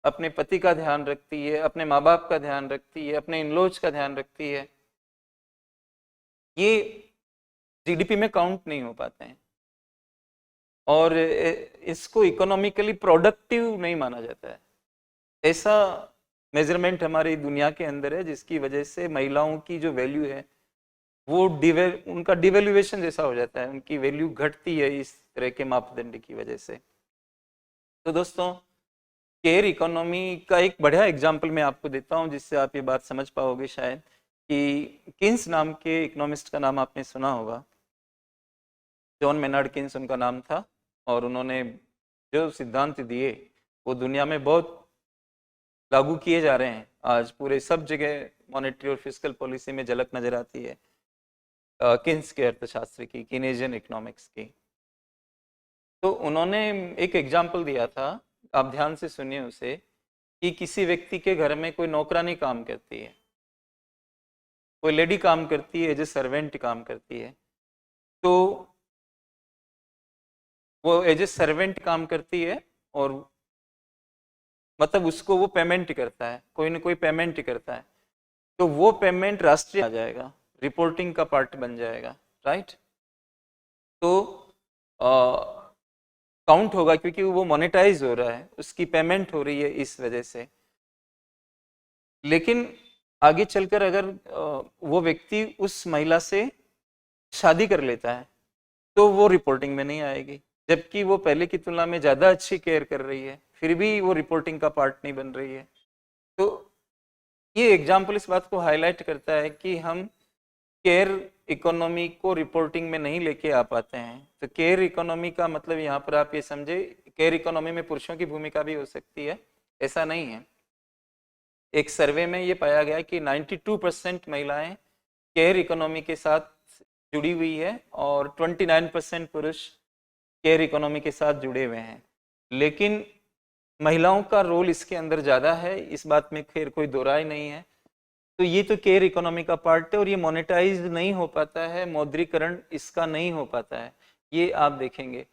अपने पति का ध्यान रखती है, अपने माँ बाप का ध्यान रखती है, अपने इनलॉज का ध्यान रखती है, ये जीडीपी में काउंट नहीं हो पाते हैं और इसको इकोनॉमिकली प्रोडक्टिव नहीं माना जाता है। ऐसा मेजरमेंट हमारी दुनिया के अंदर है जिसकी वजह से महिलाओं की जो वैल्यू है वो उनका डिवेल्युएशन जैसा हो जाता है, उनकी वैल्यू घटती है इस तरह के मापदंड की वजह से। तो दोस्तों, केयर इकोनॉमी का एक बढ़िया एग्जाम्पल मैं आपको देता हूँ जिससे आप ये बात समझ पाओगे शायद, कि किन्स नाम के इकोनॉमिस्ट का नाम आपने सुना होगा, जॉन मेनार्ड किन्स उनका नाम था, और उन्होंने जो सिद्धांत दिए वो दुनिया में बहुत लागू किए जा रहे हैं। आज पूरे सब जगह मॉनेटरी और फिस्कल पॉलिसी में झलक नजर आती है किन्स के अर्थशास्त्र की, किनेजियन इकोनॉमिक्स की। तो उन्होंने एक एग्जाम्पल दिया था, आप ध्यान से सुनिए उसे, कि किसी व्यक्ति के घर में कोई नौकरानी काम करती है, कोई लेडी काम करती है, एज ए सर्वेंट काम करती है। तो वो एज ए सर्वेंट काम करती है और मतलब उसको वो पेमेंट करता है, कोई ना कोई पेमेंट करता है, तो वो पेमेंट राष्ट्रीय आ जाएगा, रिपोर्टिंग का पार्ट बन जाएगा, राइट। तो काउंट होगा क्योंकि वो मोनेटाइज हो रहा है, उसकी पेमेंट हो रही है इस वजह से। लेकिन आगे चलकर अगर वो व्यक्ति उस महिला से शादी कर लेता है तो वो रिपोर्टिंग में नहीं आएगी, जबकि वो पहले की तुलना में ज़्यादा अच्छी केयर कर रही है, फिर भी वो रिपोर्टिंग का पार्ट नहीं बन रही है। तो ये एग्जाम्पल इस बात को हाईलाइट करता है कि हम केयर इकोनॉमी को रिपोर्टिंग में नहीं लेके आ पाते हैं। तो केयर इकोनॉमी का मतलब यहाँ पर आप ये समझे, केयर इकोनॉमी में पुरुषों की भूमिका भी हो सकती है, ऐसा नहीं है। एक सर्वे में ये पाया गया कि 92% महिलाएं केयर इकोनॉमी के साथ जुड़ी हुई है और 29% पुरुष केयर इकोनॉमी के साथ जुड़े हुए हैं। लेकिन महिलाओं का रोल इसके अंदर ज़्यादा है, इस बात में खैर कोई दो राय नहीं है। तो ये तो केयर इकोनॉमी का पार्ट है और ये मोनेटाइज नहीं हो पाता है, मौद्रीकरण इसका नहीं हो पाता है, ये आप देखेंगे।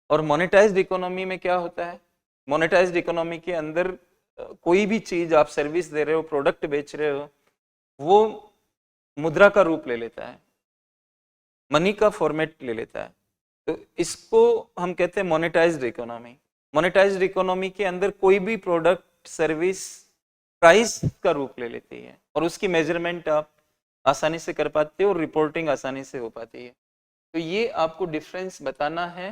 और मोनेटाइज्ड इकोनॉमी में क्या होता है, मोनेटाइज्ड इकोनॉमी के अंदर कोई भी चीज़ आप सर्विस दे रहे हो, प्रोडक्ट बेच रहे हो, वो मुद्रा का रूप ले लेता है, मनी का फॉर्मेट ले लेता है। तो इसको हम कहते हैं मोनेटाइज्ड इकोनॉमी। मोनेटाइज्ड इकोनॉमी के अंदर कोई भी प्रोडक्ट सर्विस प्राइस का रूप ले लेती है और उसकी मेजरमेंट आप आसानी से कर पाते हैं और रिपोर्टिंग आसानी से हो पाती है। तो ये आपको डिफरेंस बताना है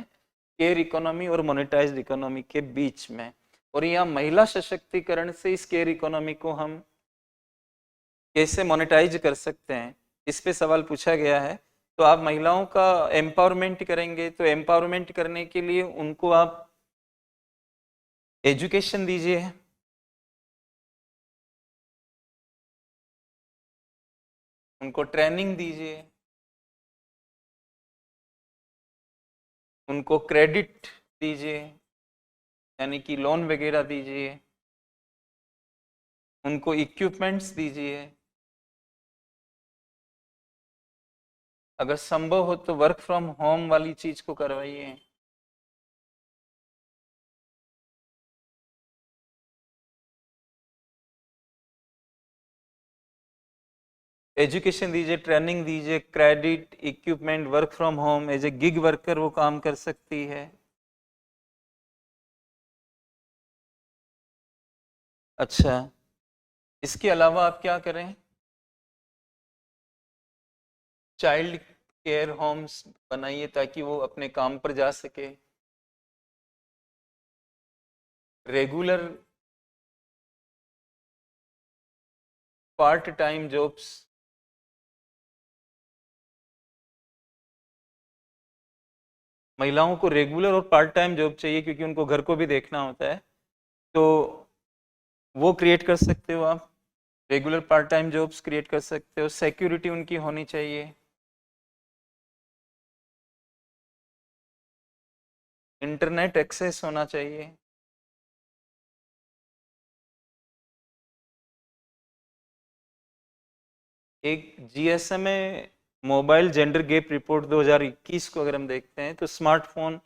केयर इकोनॉमी और मोनेटाइज्ड इकोनॉमी के बीच में। और यहाँ महिला सशक्तिकरण से इस केयर इकोनॉमी को हम कैसे मोनेटाइज कर सकते हैं, इस पे सवाल पूछा गया है। तो आप महिलाओं का एम्पावरमेंट करेंगे, तो एम्पावरमेंट करने के लिए उनको आप एजुकेशन दीजिए, उनको ट्रेनिंग दीजिए, उनको क्रेडिट दीजिए यानी कि लोन वगैरह दीजिए, उनको इक्विपमेंट्स दीजिए, अगर संभव हो तो वर्क फ्रॉम होम वाली चीज को करवाइए। एजुकेशन दीजिए, ट्रेनिंग दीजिए, credit, equipment, work from home, as a gig worker वो काम कर सकती है। अच्छा, इसके अलावा आप क्या करें, चाइल्ड केयर होम्स बनाइए ताकि वो अपने काम पर जा सके। रेगुलर पार्ट टाइम जॉब्स, महिलाओं को रेगुलर और पार्ट टाइम जॉब चाहिए क्योंकि उनको घर को भी देखना होता है, तो वो क्रिएट कर सकते हो आप, regular part time jobs create कर सकते हो। सिक्योरिटी उनकी होनी चाहिए, इंटरनेट एक्सेस होना चाहिए, एक GSMA mobile gender gap report 2021 को अगर हम देखते हैं तो स्मार्टफोन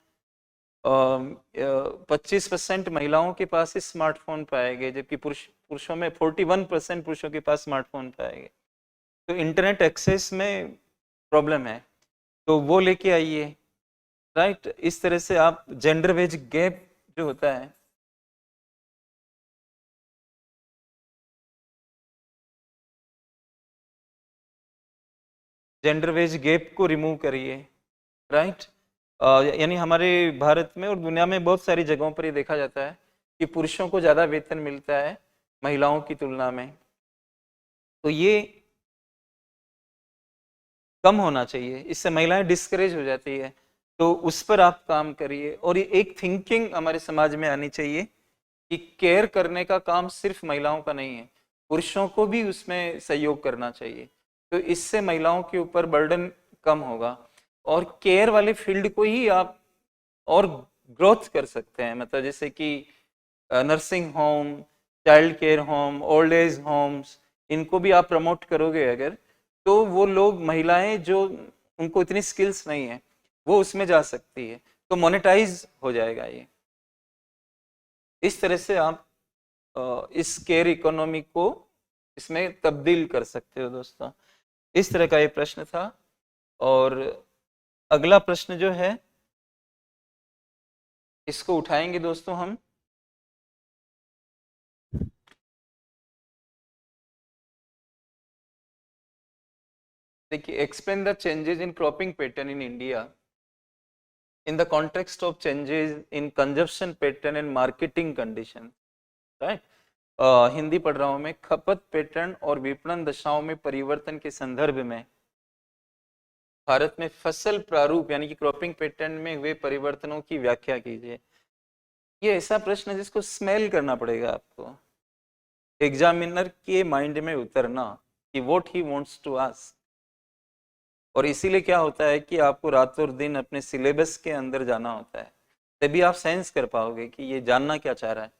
25% महिलाओं के पास ही स्मार्टफोन पाए गए, जबकि पुरुषों में 41% पुरुषों के पास स्मार्टफोन पाए गए। तो इंटरनेट एक्सेस में प्रॉब्लम है, तो वो लेके आइए, राइट। इस तरह से आप जेंडर वेज गैप जो होता है, जेंडर वेज गैप को रिमूव करिए, राइट। यानी हमारे भारत में और दुनिया में बहुत सारी जगहों पर ये देखा जाता है कि पुरुषों को ज़्यादा वेतन मिलता है महिलाओं की तुलना में, तो ये कम होना चाहिए, इससे महिलाएं डिस्करेज हो जाती है, तो उस पर आप काम करिए। और ये एक थिंकिंग हमारे समाज में आनी चाहिए कि केयर करने का काम सिर्फ महिलाओं का नहीं है, पुरुषों को भी उसमें सहयोग करना चाहिए, तो इससे महिलाओं के ऊपर बर्डन कम होगा और केयर वाले फील्ड को ही आप और ग्रोथ कर सकते हैं। मतलब जैसे कि nursing home, child care home, old age homes, इनको भी आप प्रमोट करोगे अगर, तो वो लोग, महिलाएं जो उनको इतनी स्किल्स नहीं है, वो उसमें जा सकती है, तो मोनेटाइज हो जाएगा ये। इस तरह से आप इस केयर इकोनॉमी को इसमें तब्दील कर सकते हो दोस्तों। इस तरह का ये प्रश्न था। और अगला प्रश्न जो है इसको उठाएंगे दोस्तों हम। देखिए, explain the changes in cropping pattern in India in the context of changes in consumption pattern and marketing condition, right? Hindi पढ़ रहा हूं मैं। खपत पैटर्न और विपणन दशाओं में परिवर्तन के संदर्भ में भारत में फसल प्रारूप यानी कि क्रॉपिंग पैटर्न में हुए परिवर्तनों की व्याख्या कीजिए। ये ऐसा प्रश्न है जिसको स्मेल करना पड़ेगा आपको, एग्जामिनर के माइंड में उतरना कि what he wants to ask. और इसीलिए क्या होता है कि आपको रातों दिन अपने सिलेबस के अंदर जाना होता है, तभी आप सेंस कर पाओगे कि ये जानना क्या चाह रहा है।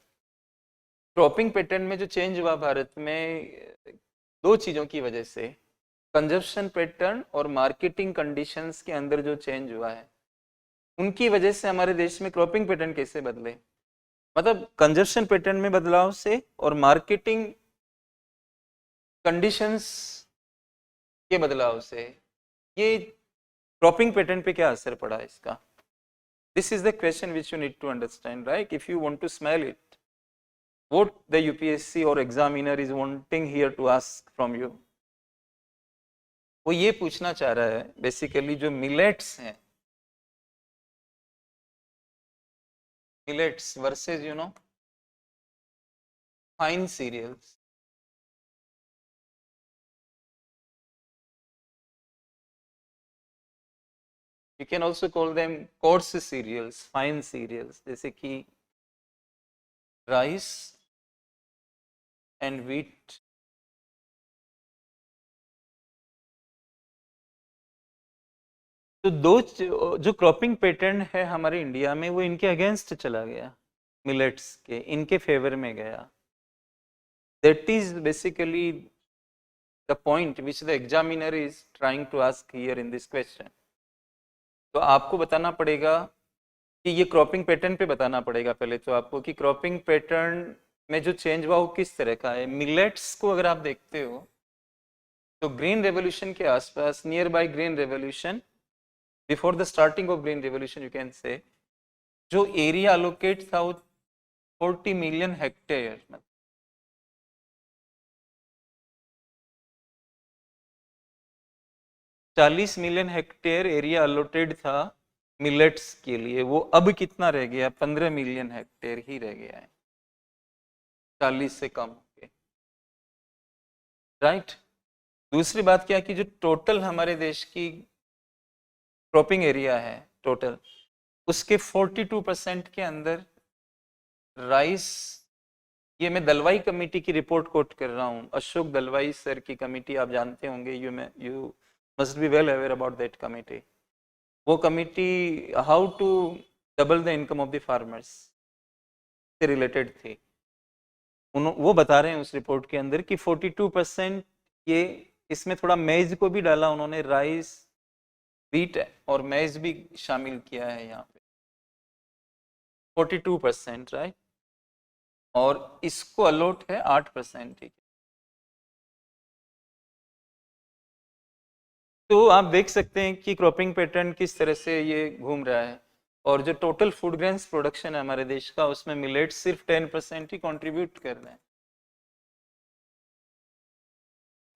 क्रॉपिंग पैटर्न में जो चेंज हुआ भारत में, दो चीज़ों की वजह से, कंजप्शन पैटर्न और मार्केटिंग कंडीशंस के अंदर जो चेंज हुआ है, उनकी वजह से हमारे देश में क्रॉपिंग पैटर्न कैसे बदले। मतलब कंजप्शन पैटर्न में बदलाव से और मार्केटिंग कंडीशंस के बदलाव से ये क्रॉपिंग पैटर्न पे क्या असर पड़ा इसका। This is the question which you need to understand, right, if you want to smell it what the UPSC or examiner is wanting here to ask from you. वो ये पूछना चाह रहा है बेसिकली जो मिलेट्स हैं, millets versus fine cereals. You can also call them coarse cereals, fine cereals, जैसे कि राइस एंड व्हीट। तो दो जो क्रॉपिंग पैटर्न है हमारे इंडिया में वो इनके अगेंस्ट चला गया, मिलेट्स के इनके फेवर में गया। That is basically the point which the examiner is trying to ask here in this question. तो आपको बताना पड़ेगा कि ये क्रॉपिंग पैटर्न पे बताना पड़ेगा पहले तो आपको कि क्रॉपिंग पैटर्न में जो चेंज हुआ वो किस तरह का है। मिलेट्स को अगर आप देखते हो तो ग्रीन रेवोल्यूशन के आसपास, near by green revolution, before the starting of green revolution you can say, जो एरिया अलोकेट था वो 40 million hectare, 40 million hectare area allotted था मिलेट्स के लिए। वो अब कितना रह गया? 15 मिलियन हेक्टेयर ही रह गया है, 40 से कम होके, राइट। दूसरी बात क्या कि जो टोटल हमारे देश की क्रॉपिंग एरिया है टोटल, उसके 42% के अंदर राइस, ये मैं दलवाई कमेटी की रिपोर्ट कोट कर रहा हूँ, अशोक दलवाई सर की कमेटी, आप जानते होंगे, you must be well aware about that committee. वो committee how to double the income of the farmers से रिलेटेड थी। वो बता रहे हैं उस रिपोर्ट के अंदर कि 42% ये, इसमें थोड़ा मेज को भी डाला उन्होंने, राइस, व्हीट और मेज भी शामिल किया है यहाँ पे, 42%, राइट। और इसको अलॉट है 8%, ठीक है। तो आप देख सकते हैं कि क्रॉपिंग पैटर्न किस तरह से ये घूम रहा है। और जो टोटल फूड ग्रेन्स प्रोडक्शन है हमारे देश का, उसमें मिलेट्स सिर्फ 10% ही कंट्रीब्यूट कर रहे हैं।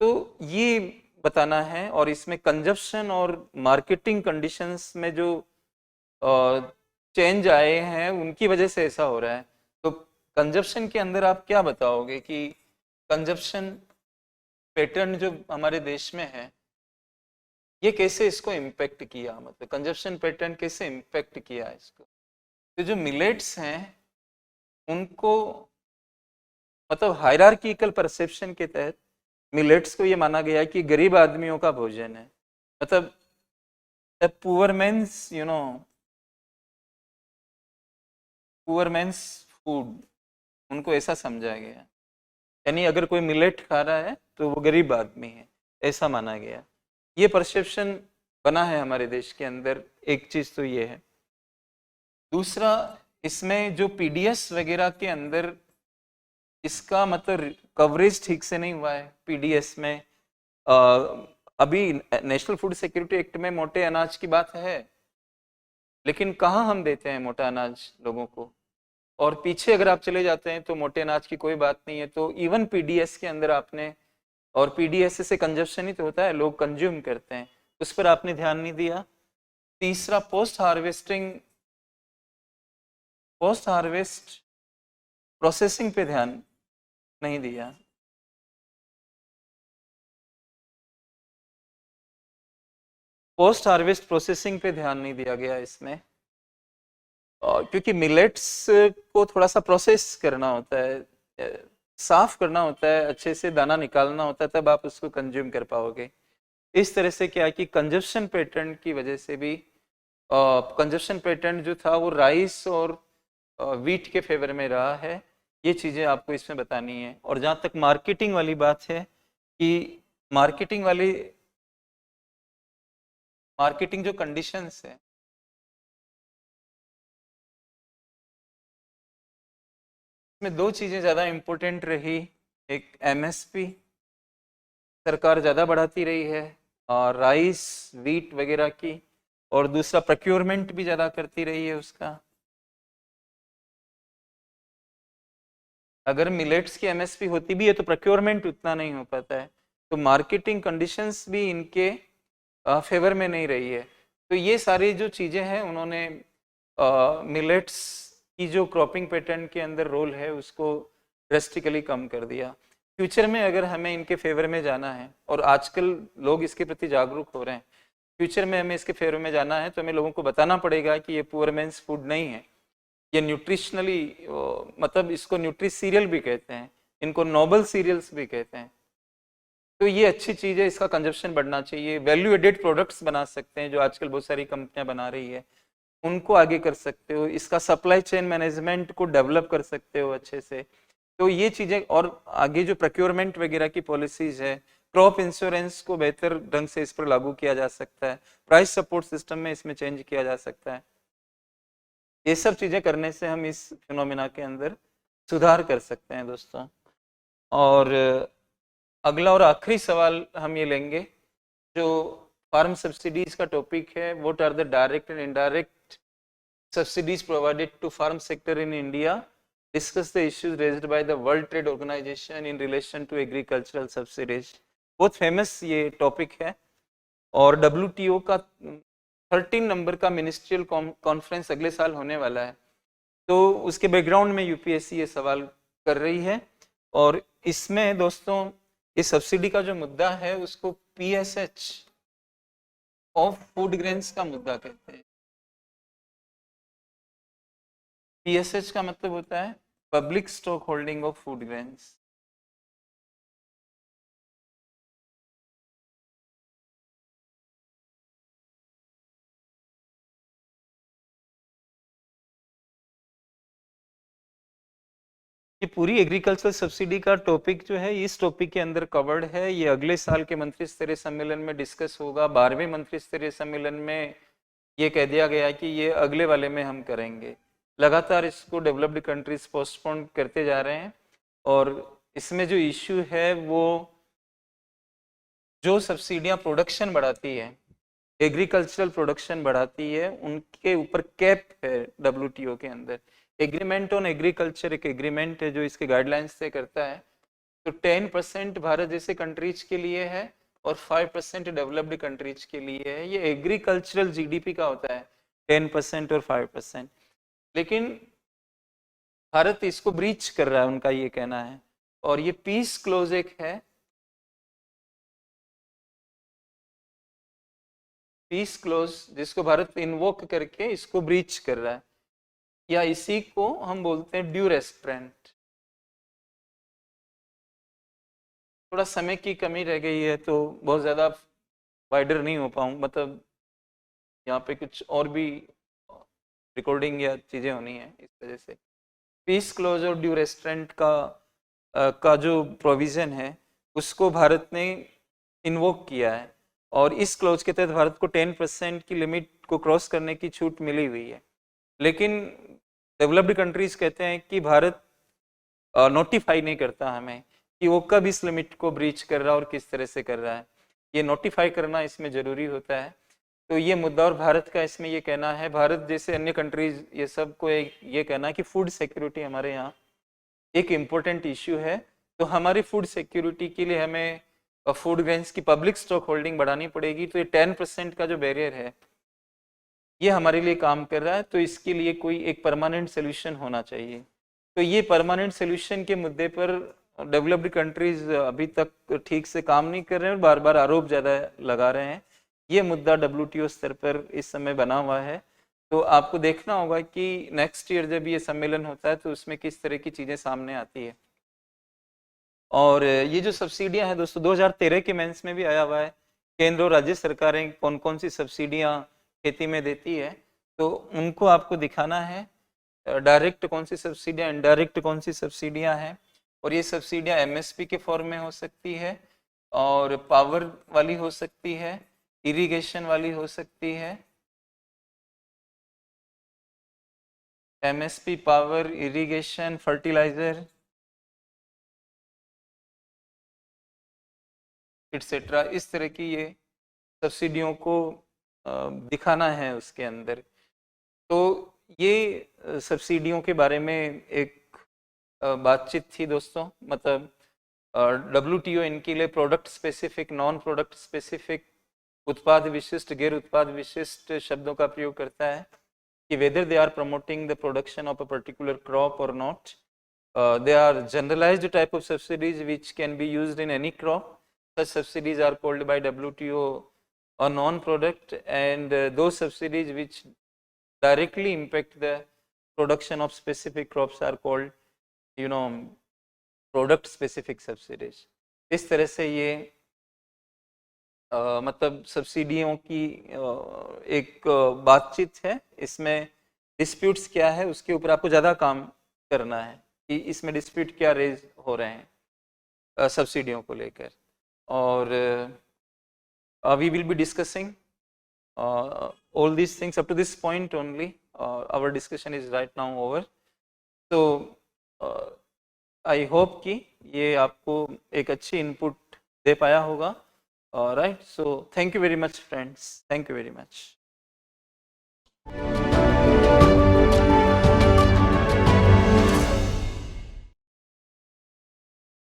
तो ये बताना है, और इसमें कंजप्शन और मार्केटिंग कंडीशंस में जो चेंज आए हैं उनकी वजह से ऐसा हो रहा है। तो कंजप्शन के अंदर आप क्या बताओगे कि कंजप्शन पैटर्न जो हमारे देश में है ये कैसे इसको इम्पेक्ट किया, मतलब कंजप्शन पैटर्न कैसे इम्पेक्ट किया इसको। तो जो मिलेट्स हैं उनको, मतलब हायरार्किकल परसेप्शन के तहत मिलेट्स को ये माना गया कि गरीब आदमियों का भोजन है, मतलब poor man's poor man's food, उनको ऐसा समझा गया। यानी अगर कोई मिलेट खा रहा है तो वो गरीब आदमी है, ऐसा माना गया। ये परसेप्शन बना है हमारे देश के अंदर, एक चीज तो ये है। दूसरा, इसमें जो पीडीएस वगैरह के अंदर इसका मतलब कवरेज ठीक से नहीं हुआ है। पीडीएस में अभी नेशनल फूड सिक्योरिटी एक्ट में मोटे अनाज की बात है, लेकिन कहाँ हम देते हैं मोटा अनाज लोगों को। और पीछे अगर आप चले जाते हैं तो मोटे अनाज की कोई बात नहीं है। तो इवन पीडीएस के अंदर आपने, और पीडीएस से कंजप्शन ही तो होता है, लोग कंज्यूम करते हैं, उस पर आपने ध्यान नहीं दिया। तीसरा, पोस्ट हार्वेस्ट प्रोसेसिंग पे ध्यान नहीं दिया। पोस्ट हार्वेस्ट प्रोसेसिंग पे ध्यान नहीं दिया गया इसमें, क्योंकि मिलेट्स को थोड़ा सा प्रोसेस करना होता है, साफ करना होता है, अच्छे से दाना निकालना होता है, तब आप उसको कंज्यूम कर पाओगे। इस तरह से क्या कि कंजप्शन पैटर्न की वजह से भी, कंजप्शन पैटर्न जो था वो राइस और व्हीट के फेवर में रहा है। ये चीज़ें आपको इसमें बतानी है। और जहाँ तक मार्केटिंग वाली बात है कि मार्केटिंग जो कंडीशंस है, इसमें दो चीज़ें ज़्यादा इम्पोर्टेंट रही। एक एमएसपी सरकार ज़्यादा बढ़ाती रही है और राइस व्हीट वगैरह की, और दूसरा प्रोक्योरमेंट भी ज़्यादा करती रही है उसका। अगर मिलेट्स की एमएसपी होती भी है तो प्रोक्योरमेंट उतना नहीं हो पाता है। तो मार्केटिंग कंडीशंस भी इनके फेवर में नहीं रही है। तो ये सारी जो चीज़ें हैं उन्होंने मिलेट्स की जो क्रॉपिंग पैटर्न के अंदर रोल है उसको ड्रेस्टिकली कम कर दिया। फ्यूचर में अगर हमें इनके फेवर में जाना है, और आजकल लोग इसके प्रति जागरूक हो रहे हैं, फ्यूचर में हमें इसके फेवर में जाना है तो हमें लोगों को बताना पड़ेगा कि ये पुअर मैन्स फूड नहीं है, ये न्यूट्रिशनली, मतलब इसको न्यूट्री सीरियल भी कहते हैं, इनको नोबल सीरियल्स भी कहते हैं। तो ये अच्छी चीज़ है, इसका कंजप्शन बढ़ना चाहिए। वैल्यू एडेड प्रोडक्ट्स बना सकते हैं जो आजकल बहुत सारी कंपनियां बना रही है, उनको आगे कर सकते हो। इसका सप्लाई चेन मैनेजमेंट को डेवलप कर सकते हो अच्छे से। तो ये चीज़ें, और आगे जो प्रोक्योरमेंट वगैरह की पॉलिसीज है, क्रॉप इंश्योरेंस को बेहतर ढंग से इस पर लागू किया जा सकता है, प्राइस सपोर्ट सिस्टम में इसमें चेंज किया जा सकता है। ये सब चीज़ें करने से हम इस फिनोमिना के अंदर सुधार कर सकते हैं दोस्तों। और अगला और आखिरी सवाल हम ये लेंगे जो फार्म सब्सिडीज का टॉपिक है, what are the direct and indirect subsidies provided to farm sector in India, discuss the issues raised by the World Trade Organization in relation to agricultural subsidies. बहुत फेमस ये topic है, और WTO का 13 number का ministerial conference अगले साल होने वाला है। तो उसके बैकग्राउंड में UPSC ये सवाल कर रही है, और इसमें दोस्तों इस सब्सिडी का जो मुद्दा है उसको PSH ऑफ फूड ग्रेन्स का मुद्दा कहते हैं। PSH का मतलब होता है public stock holding of food grains. ये पूरी एग्रीकल्चर सब्सिडी का टॉपिक जो है इस टॉपिक के अंदर कवर्ड है। ये अगले साल के मंत्री स्तरीय सम्मेलन में डिस्कस होगा। 12वें मंत्री स्तरीय सम्मेलन में ये कह दिया गया कि ये अगले वाले में हम करेंगे। लगातार इसको डेवलप्ड कंट्रीज पोस्टपोन करते जा रहे हैं, और इसमें जो इश्यू है वो जो सब्सिडियां प्रोडक्शन बढ़ाती है, एग्रीकल्चरल प्रोडक्शन बढ़ाती है, उनके ऊपर कैप है WTO के अंदर। एग्रीमेंट ऑन एग्रीकल्चर एक एग्रीमेंट है जो इसके गाइडलाइंस तय करता है। तो 10% भारत जैसे कंट्रीज के लिए है और 5% डेवलप्ड कंट्रीज के लिए है। ये एग्रीकल्चरल GDP का होता है 10% और 5%, लेकिन भारत इसको ब्रीच कर रहा है, उनका ये कहना है। और ये पीस क्लोज एक है, पीस क्लोज, जिसको भारत इन्वोक करके इसको ब्रीच कर रहा है, या इसी को हम बोलते हैं ड्यू रेस्ट्रेंट। थोड़ा समय की कमी रह गई है तो बहुत ज़्यादा वाइडर नहीं हो पाऊँ, मतलब यहाँ पे कुछ और भी रिकॉर्डिंग या चीज़ें होनी है, इस वजह से पीस क्लोज और ड्यू रेस्ट्रेंट का जो प्रोविज़न है उसको भारत ने इन्वोक किया है, और इस क्लोज के तहत भारत को 10% की लिमिट को क्रॉस करने की छूट मिली हुई है। लेकिन डेवलप्ड कंट्रीज कहते हैं कि भारत नोटिफाई नहीं करता हमें कि वो कब इस लिमिट को ब्रीच कर रहा है और किस तरह से कर रहा है। ये नोटिफाई करना इसमें ज़रूरी होता है। तो ये मुद्दा, और भारत का इसमें ये कहना है, भारत जैसे अन्य कंट्रीज ये सबको ये कहना है कि फूड सिक्योरिटी हमारे यहाँ एक इम्पोर्टेंट इश्यू है। तो हमारी फूड सिक्योरिटी के लिए हमें फूड ग्रेन्स की पब्लिक स्टॉक होल्डिंग बढ़ानी पड़ेगी। तो ये 10% का जो बैरियर है ये हमारे लिए काम कर रहा है, तो इसके लिए कोई एक परमानेंट सोल्यूशन होना चाहिए। तो ये परमानेंट सोल्यूशन के मुद्दे पर डेवलप्ड कंट्रीज अभी तक ठीक से काम नहीं कर रहे हैं और बार बार आरोप ज़्यादा लगा रहे हैं। ये मुद्दा WTO स्तर पर इस समय बना हुआ है। तो आपको देखना होगा कि नेक्स्ट ईयर जब ये सम्मेलन होता है तो उसमें किस तरह की चीज़ें सामने आती है। और ये जो सब्सिडियां हैं दोस्तों 2013 के मेंस में भी आया हुआ है, केंद्र और राज्य सरकारें कौन कौन सी सब्सिडियां खेती में देती है, तो उनको आपको दिखाना है। डायरेक्ट कौन सी सब्सिडियां, इनडायरेक्ट कौन सी सब्सिडियां हैं, और ये सब्सिडियां MSP के फॉर्म में हो सकती है, और पावर वाली हो सकती है, इरिगेशन वाली हो सकती है। MSP, power, irrigation, fertiliser etcetera, इस तरह की ये सब्सिडियों को दिखाना है उसके अंदर। तो ये सब्सिडियों के बारे में एक बातचीत थी दोस्तों, मतलब WTO इनके लिए product specific, non product specific, उत्पाद विशिष्ट, गैर उत्पाद विशिष्ट शब्दों का प्रयोग करता है कि whether they are promoting the production of a particular crop or not. They are generalized type of subsidies which can be used in any crop. Such subsidies are called by WTO a non-product, and those subsidies which directly impact the production of specific crops are called, you know, product specific subsidies. इस तरह से ये मतलब सब्सिडियों की एक बातचीत है, इसमें डिस्प्यूट्स क्या है उसके ऊपर आपको ज़्यादा काम करना है कि इसमें डिस्प्यूट क्या रेज हो रहे हैं सब्सिडियों को लेकर. और we will be discussing all these things up to this point only. Our discussion is right now over. So I hope कि ये आपको एक अच्छी इनपुट दे पाया होगा. Right, so thank you very much friends, thank you very much.